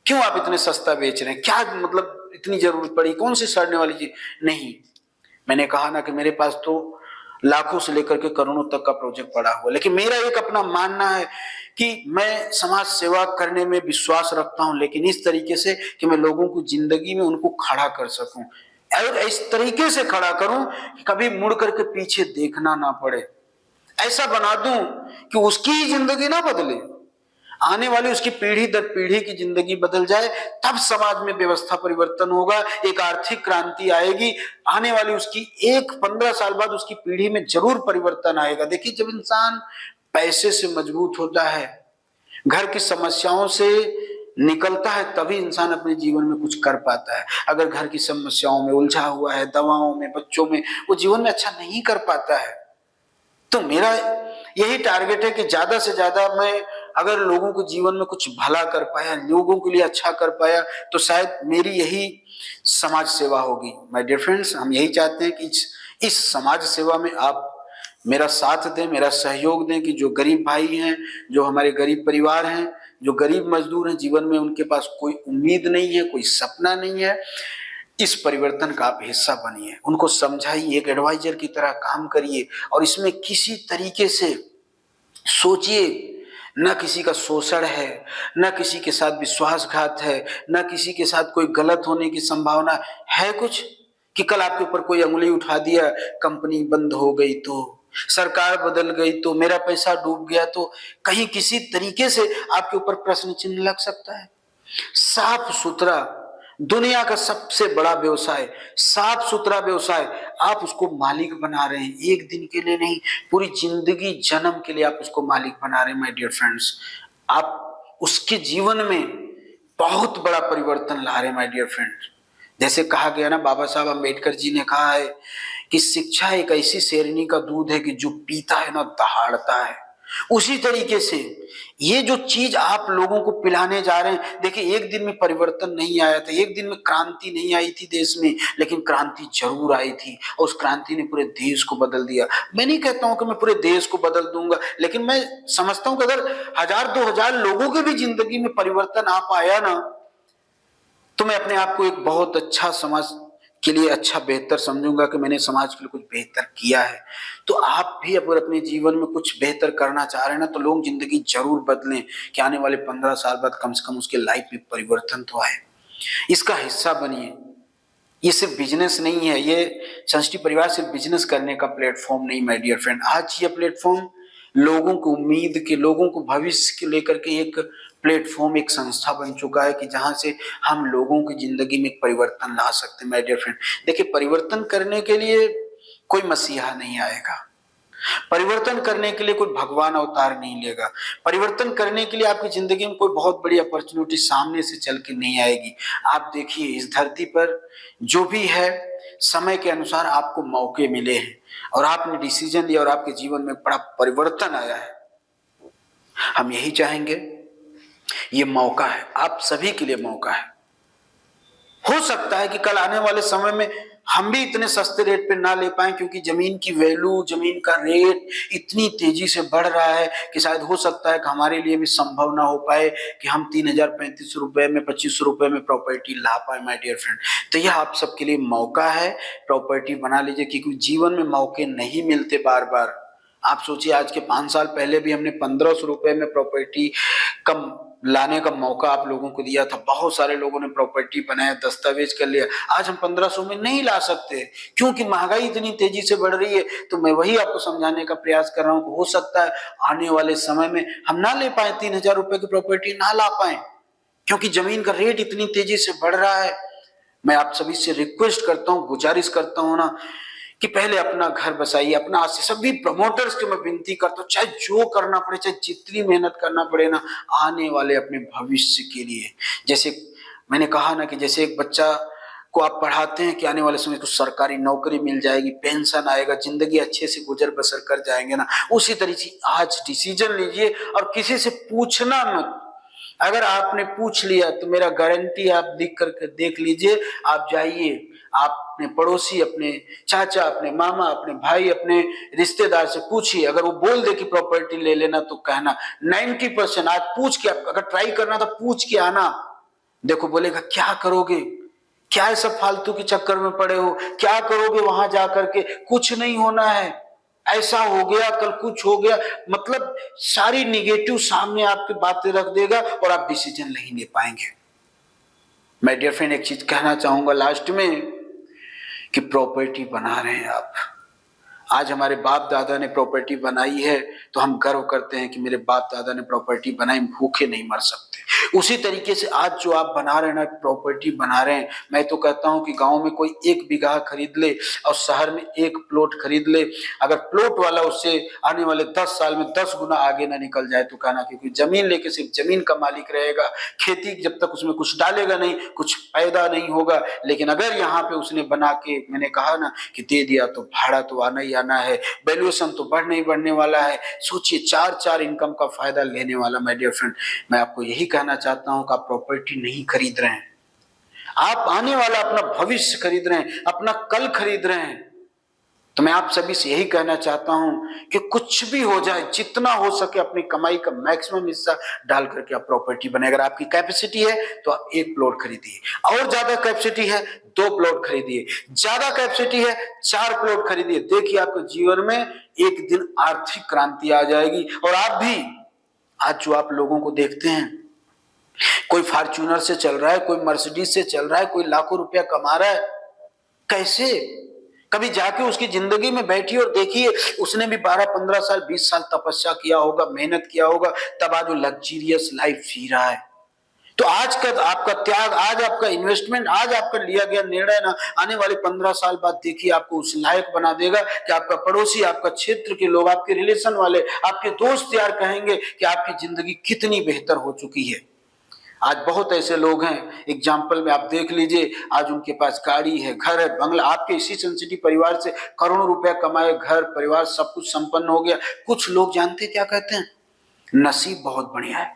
C: क्यों आप इतने सस्ता बेच रहे हैं, क्या मतलब इतनी जरूरत पड़ी, कौन सी सड़ने वाली चीज? नहीं, मैंने कहा ना कि मेरे पास तो लाखों से लेकर के करोड़ों तक का प्रोजेक्ट पड़ा हुआ, लेकिन मेरा एक अपना मानना है कि मैं समाज सेवा करने में विश्वास रखता हूं, लेकिन इस तरीके से कि मैं लोगों को जिंदगी में उनको खड़ा कर सकूं, और इस तरीके से खड़ा करूं कि कभी मुड़ करके पीछे देखना ना पड़े। ऐसा बना दूं कि उसकी जिंदगी ना बदले, आने वाली उसकी पीढ़ी दर पीढ़ी की जिंदगी बदल जाए, तब समाज में व्यवस्था परिवर्तन होगा, एक आर्थिक क्रांति आएगी, आने वाली उसकी 15 साल बाद उसकी पीढ़ी में जरूर परिवर्तन आएगा। देखिए जब इंसान पैसे से मजबूत होता है, घर की समस्याओं से निकलता है, तभी इंसान अपने जीवन में कुछ कर पाता है। अगर घर की समस्याओं में उलझा हुआ है, दवाओं में, बच्चों में, वो जीवन में अच्छा नहीं कर पाता है। तो मेरा यही टारगेट है कि ज्यादा से ज्यादा मैं अगर लोगों को जीवन में कुछ भला कर पाया, लोगों के लिए अच्छा कर पाया, तो शायद मेरी यही समाज सेवा होगी। माय डियर फ्रेंड्स, हम यही चाहते हैं कि इस समाज सेवा में आप मेरा साथ दें, मेरा सहयोग दें, कि जो गरीब भाई हैं, जो हमारे गरीब परिवार हैं, जो गरीब मजदूर हैं, जीवन में उनके पास कोई उम्मीद नहीं है, कोई सपना नहीं है, इस परिवर्तन का आप हिस्सा बनिए, उनको समझाइए, एक एडवाइजर की तरह काम करिए, और इसमें किसी तरीके से सोचिए, न किसी का शोषण है, न किसी के साथ विश्वासघात है, न किसी के साथ कोई गलत होने की संभावना है कुछ, कि कल आपके ऊपर कोई अंगुली उठा दिया, कंपनी बंद हो गई तो, सरकार बदल गई तो, मेरा पैसा डूब गया तो, कहीं किसी तरीके से आपके ऊपर प्रश्न चिन्ह लग सकता है। साफ सुथरा दुनिया का सबसे बड़ा व्यवसाय, साफ सुथरा व्यवसाय, आप उसको मालिक बना रहे हैं। एक दिन के लिए नहीं, पूरी जिंदगी जन्म के लिए आप उसको मालिक बना रहे हैं माय डियर फ्रेंड्स। आप उसके जीवन में बहुत बड़ा परिवर्तन ला रहे हैं माय डियर फ्रेंड्स। जैसे कहा गया ना, बाबा साहब अम्बेडकर जी ने कहा है कि शिक्षा एक ऐसी शेरनी का दूध है कि जो पीता है ना दहाड़ता है। उसी तरीके से ये जो चीज आप लोगों को पिलाने जा रहे हैं, देखिए एक दिन में परिवर्तन नहीं आया था, एक दिन में क्रांति नहीं आई थी देश में, लेकिन क्रांति जरूर आई थी और उस क्रांति ने पूरे देश को बदल दिया। मैं नहीं कहता हूं कि मैं पूरे देश को बदल दूंगा, लेकिन मैं समझता हूं कि अगर 1000-2000 लोगों की भी जिंदगी में परिवर्तन आ पाया ना, तो मैं अपने आप को एक बहुत अच्छा समाज के लिए अच्छा बेहतर समझूंगा कि मैंने समाज के लिए कुछ बेहतर किया है। तो आप भी अगर अपने जीवन में कुछ बेहतर करना चाह रहे हैं ना, तो लोग जिंदगी जरूर बदलें कि आने वाले 15 साल बाद कम से कम उसके लाइफ में परिवर्तन तो आए। इसका हिस्सा बनिए। ये सिर्फ बिजनेस नहीं है, ये संस्टी परिवार सिर्फ बिजनेस करने का प्लेटफॉर्म नहीं माय डियर फ्रेंड। आज ये प्लेटफॉर्म लोगों को उम्मीद के, लोगों को भविष्य के लेकर के एक प्लेटफॉर्म, एक संस्था बन चुका है कि जहां से हम लोगों की जिंदगी में एक परिवर्तन ला सकते हैं माय डियर फ्रेंड। देखिए, परिवर्तन करने के लिए कोई मसीहा नहीं आएगा, परिवर्तन करने के लिए कोई भगवान अवतार नहीं लेगा, परिवर्तन करने के लिए आपकी जिंदगी में कोई बहुत बड़ी अपॉर्चुनिटी सामने से चल के नहीं आएगी। आप देखिए, इस धरती पर जो भी है, समय के अनुसार आपको मौके मिले हैं और आपने डिसीजन लिया और आपके जीवन में बड़ा परिवर्तन आया है। हम यही चाहेंगे, ये मौका है, आप सभी के लिए मौका है। हो सकता है कि कल आने वाले समय में हम भी इतने सस्ते रेट पे ना ले पाए, क्योंकि जमीन की वैल्यू, जमीन का रेट इतनी तेजी से बढ़ रहा है कि शायद हो सकता है कि हमारे लिए भी संभव ना हो पाए कि हम 3035 रुपए में, 2500 रुपए में प्रॉपर्टी ला पाए माय डियर फ्रेंड। तो यह आप सबके लिए मौका है, प्रॉपर्टी बना लीजिए, क्योंकि जीवन में मौके नहीं मिलते बार बार। आप सोचिए, आज के 5 साल पहले भी हमने 1500 रुपए में प्रॉपर्टी कम लाने का मौका आप लोगों को दिया था। बहुत सारे लोगों ने प्रॉपर्टी बनाया, दस्तावेज कर लिया। आज हम 1500 में नहीं ला सकते, क्योंकि महंगाई इतनी तेजी से बढ़ रही है। तो मैं वही आपको समझाने का प्रयास कर रहा हूं कि हो सकता है आने वाले समय में हम ना ले पाए, 3000 रुपए की प्रॉपर्टी ना ला पाए, क्योंकि जमीन का रेट इतनी तेजी से बढ़ रहा है। मैं आप सभी से रिक्वेस्ट करता हूँ, गुजारिश करता हूँ ना, कि पहले अपना घर बसाइए। अपना आज से सभी प्रमोटर्स को मैं विनती करता हूँ, चाहे जो करना पड़े, चाहे जितनी मेहनत करना पड़े ना, आने वाले अपने भविष्य के लिए। जैसे मैंने कहा ना कि जैसे एक बच्चा को आप पढ़ाते हैं कि आने वाले समय को सरकारी नौकरी मिल जाएगी, पेंशन आएगा, जिंदगी अच्छे से गुजर बसर कर जाएंगे ना, उसी तरीके से आज डिसीजन लीजिए और किसी से पूछना मत। अगर आपने पूछ लिया तो मेरा गारंटी, आप लिख करके देख लीजिए, आप जाइए, आप अपने पड़ोसी, अपने चाचा, अपने मामा, अपने भाई, अपने रिश्तेदार से पूछिए। अगर वो बोल दे कि प्रॉपर्टी ले लेना, तो कहना 90%। आज पूछ के, अगर ट्राई करना तो पूछ के आना। देखो, बोलेगा क्या करोगे, क्या सब फालतू के चक्कर में पड़े हो, क्या करोगे वहां जाकर के, कुछ नहीं होना है, ऐसा हो गया, कल कुछ हो गया, मतलब सारी निगेटिव सामने आपकी बातें रख देगा और आप डिसीजन नहीं ले पाएंगे। माय डियर फ्रेंड, एक चीज कहना चाहूंगा लास्ट में कि प्रॉपर्टी बना रहे हैं आप। आज हमारे बाप दादा ने प्रॉपर्टी बनाई है तो हम गर्व करते हैं कि मेरे बाप दादा ने प्रॉपर्टी बनाई, भूखे नहीं मर सकते। उसी तरीके से आज जो आप बना रहे हैं ना, प्रॉपर्टी बना रहे हैं, मैं तो कहता हूं कि गांव में कोई 1 बीघा खरीद ले और शहर में 1 प्लॉट खरीद ले। अगर प्लॉट वाला उससे आने वाले 10 साल में 10 गुना आगे ना निकल जाए तो कहना, क्योंकि जमीन लेके सिर्फ जमीन का मालिक रहेगा, खेती जब तक उसमें कुछ डालेगा नहीं, कुछ पैदा नहीं होगा। लेकिन अगर यहाँ पे उसने बना के, मैंने कहा ना कि दे दिया, तो भाड़ा तो आना ही आना है, वैल्यूएशन तो बढ़ने ही बढ़ने वाला है। सोचिए, 4 इनकम का फायदा लेने वाला। माय डियर फ्रेंड, मैं आपको यही कहना चाहता हूं कि आप प्रॉपर्टी नहीं खरीद रहे हैं, आप आने वाला अपना भविष्य खरीद रहे हैं, अपना कल खरीद रहे हैं। तो मैं आप सभी से यही कहना चाहता हूं कि कुछ भी हो जाए, जितना हो सके अपनी कमाई का मैक्सिमम हिस्सा डाल करके आप प्रॉपर्टी बनाए। अगर आपकी कैपेसिटी है तो आप 1 प्लॉट खरीदिए, और ज्यादा कैपेसिटी है 2 प्लॉट खरीदिए, ज्यादा कैपेसिटी है 4 प्लॉट खरीदिए। देखिए, आपके जीवन में एक दिन आर्थिक क्रांति आ जाएगी। और आप भी, आज जो आप लोगों को देखते हैं, कोई फॉर्च्यूनर से चल रहा है, कोई मर्सिडीज से चल रहा है, कोई लाखों रुपया कमा रहा है, कैसे? कभी जाके उसकी जिंदगी में बैठिए और देखिए, उसने भी 12, 15 साल, 20 साल तपस्या किया होगा, मेहनत किया होगा, तब आज वो लग्जरियस लाइफ जी रहा है। तो आज का आपका त्याग, आज आपका इन्वेस्टमेंट, आज आपका लिया गया निर्णय ना आने वाले 15 साल बाद देखिए आपको उस लायक बना देगा कि आपका पड़ोसी, आपका क्षेत्र के लोग, आपके रिलेशन वाले, आपके दोस्त यार कहेंगे कि आपकी जिंदगी कितनी बेहतर हो चुकी है। आज बहुत ऐसे लोग हैं, एग्जाम्पल में आप देख लीजिए, आज उनके पास गाड़ी है, घर है, बंगला, आपके इसी सेंसिटिव परिवार से करोड़ों रुपया कमाए, घर परिवार सब कुछ संपन्न हो गया। कुछ लोग जानते क्या कहते हैं? नसीब बहुत बढ़िया है।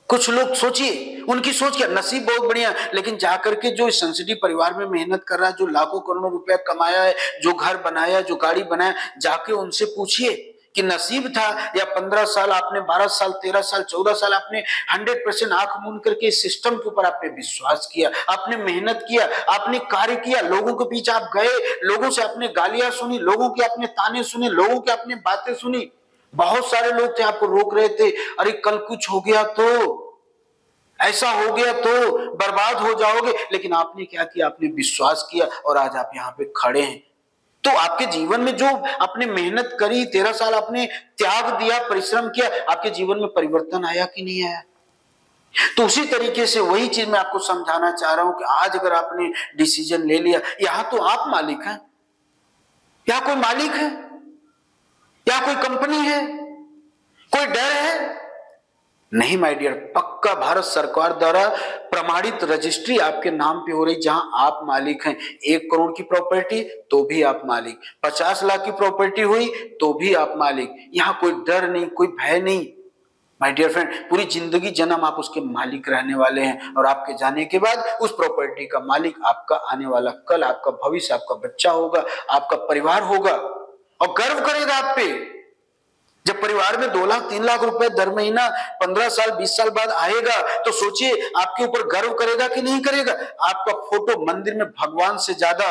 C: कुछ लोग सोचिए, उनकी सोच क्या, नसीब बहुत बढ़िया है, लेकिन जाकर के जो सेंसिटिव परिवार में मेहनत कर रहा है, जो लाखों करोड़ों रुपया कमाया है, जो घर बनाया, जो गाड़ी बनाया, जाके उनसे पूछिए कि नसीब था या 15 साल आपने, 12 साल, 13 साल, 14 साल आपने 100% आंख मूंद करके इस सिस्टम के ऊपर आपने विश्वास किया, आपने मेहनत किया, आपने कार्य किया, लोगों के पीछे आप गए, लोगों से आपने गालियां सुनी, लोगों के आपने ताने सुने, लोगों के आपने बातें सुनी। बहुत सारे लोग थे आपको रोक रहे थे, अरे कल कुछ हो गया तो, ऐसा हो गया तो बर्बाद हो जाओगे, लेकिन आपने क्या किया? आपने विश्वास किया और आज आप यहाँ पे खड़े हैं। तो आपके जीवन में जो आपने मेहनत करी, 13 साल आपने त्याग दिया, परिश्रम किया, आपके जीवन में परिवर्तन आया कि नहीं आया? तो उसी तरीके से वही चीज मैं आपको समझाना चाह रहा हूं कि आज अगर आपने डिसीजन ले लिया, यहां तो आप मालिक हैं, यहां कोई मालिक है, यहां कोई कंपनी है, कोई डर है? नहीं माय डियर, पक्का भारत सरकार द्वारा प्रमाणित रजिस्ट्री आपके नाम पे हो रही, जहां आप मालिक हैं। 1 करोड़ की प्रॉपर्टी तो भी आप मालिक, 50 लाख की प्रॉपर्टी हुई तो भी आप मालिक। यहां कोई डर नहीं, कोई भय नहीं माय डियर फ्रेंड। पूरी जिंदगी जन्म आप उसके मालिक रहने वाले हैं, और आपके जाने के बाद उस प्रॉपर्टी का मालिक आपका आने वाला कल, आपका भविष्य, आपका बच्चा होगा, आपका परिवार होगा, और गर्व करेगा आप पे। जब परिवार में 2 लाख 3 लाख रुपए दर महीना 15 साल 20 साल बाद आएगा, तो सोचिए आपके ऊपर गर्व करेगा कि नहीं करेगा? आपका फोटो मंदिर में भगवान से ज्यादा,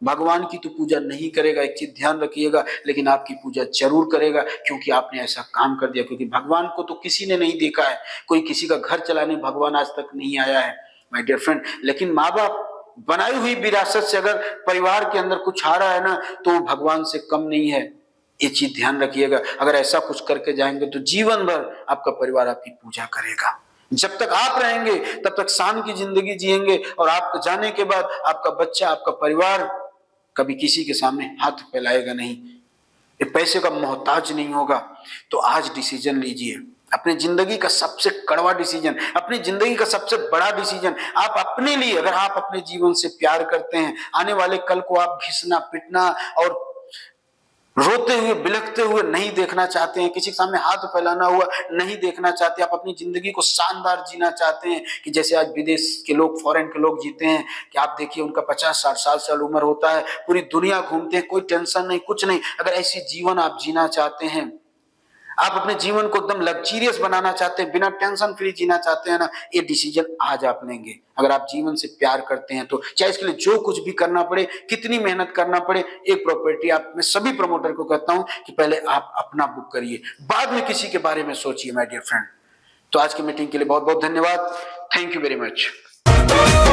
C: भगवान की तो पूजा नहीं करेगा, एक चीज ध्यान रखिएगा, लेकिन आपकी पूजा जरूर करेगा, क्योंकि आपने ऐसा काम कर दिया। क्योंकि भगवान को तो किसी ने नहीं देखा है, कोई किसी का घर चलाने भगवान आज तक नहीं आया है माय डियर फ्रेंड। लेकिन माँ बाप बनाई हुई विरासत से अगर परिवार के अंदर कुछ आ रहा है ना, तो वो भगवान से कम नहीं है, ये चीज ध्यान रखिएगा। अगर ऐसा कुछ करके जाएंगे तो जीवन भर आपका परिवार आपकी पूजा करेगा। जब तक आप रहेंगे तब तक शान की जिंदगी जिएंगे, और आपके जाने के बाद आपका बच्चा, आपका परिवार कभी किसी के सामने हाथ फैलाएगा नहीं, ये पैसे का मोहताज नहीं होगा। तो आज डिसीजन लीजिए, अपनी जिंदगी का सबसे कड़वा डिसीजन, अपनी जिंदगी का सबसे बड़ा डिसीजन आप अपने लिए, अगर आप अपने जीवन से प्यार करते हैं, आने वाले कल को आप घिसना पिटना और रोते हुए बिलखते हुए नहीं देखना चाहते हैं, किसी के सामने हाथ फैलाना हुआ नहीं देखना चाहते, आप अपनी जिंदगी को शानदार जीना चाहते हैं, कि जैसे आज विदेश के लोग, फॉरेन के लोग जीते हैं, कि आप देखिए उनका 50-60 साल उम्र होता है, पूरी दुनिया घूमते हैं, कोई टेंशन नहीं, कुछ नहीं। अगर ऐसी जीवन आप जीना चाहते हैं, आप अपने जीवन को एकदम लग्जरियस बनाना चाहते हैं, बिना टेंशन फ्री जीना चाहते हैं ना, ये डिसीजन आज आप लेंगे। अगर आप जीवन से प्यार करते हैं तो चाहे इसके लिए जो कुछ भी करना पड़े, कितनी मेहनत करना पड़े, एक प्रॉपर्टी आप, मैं सभी प्रमोटर को कहता हूं कि पहले आप अपना बुक करिए, बाद में किसी के बारे में सोचिए माय डियर फ्रेंड। तो आज की मीटिंग के लिए बहुत बहुत धन्यवाद। Thank you very much.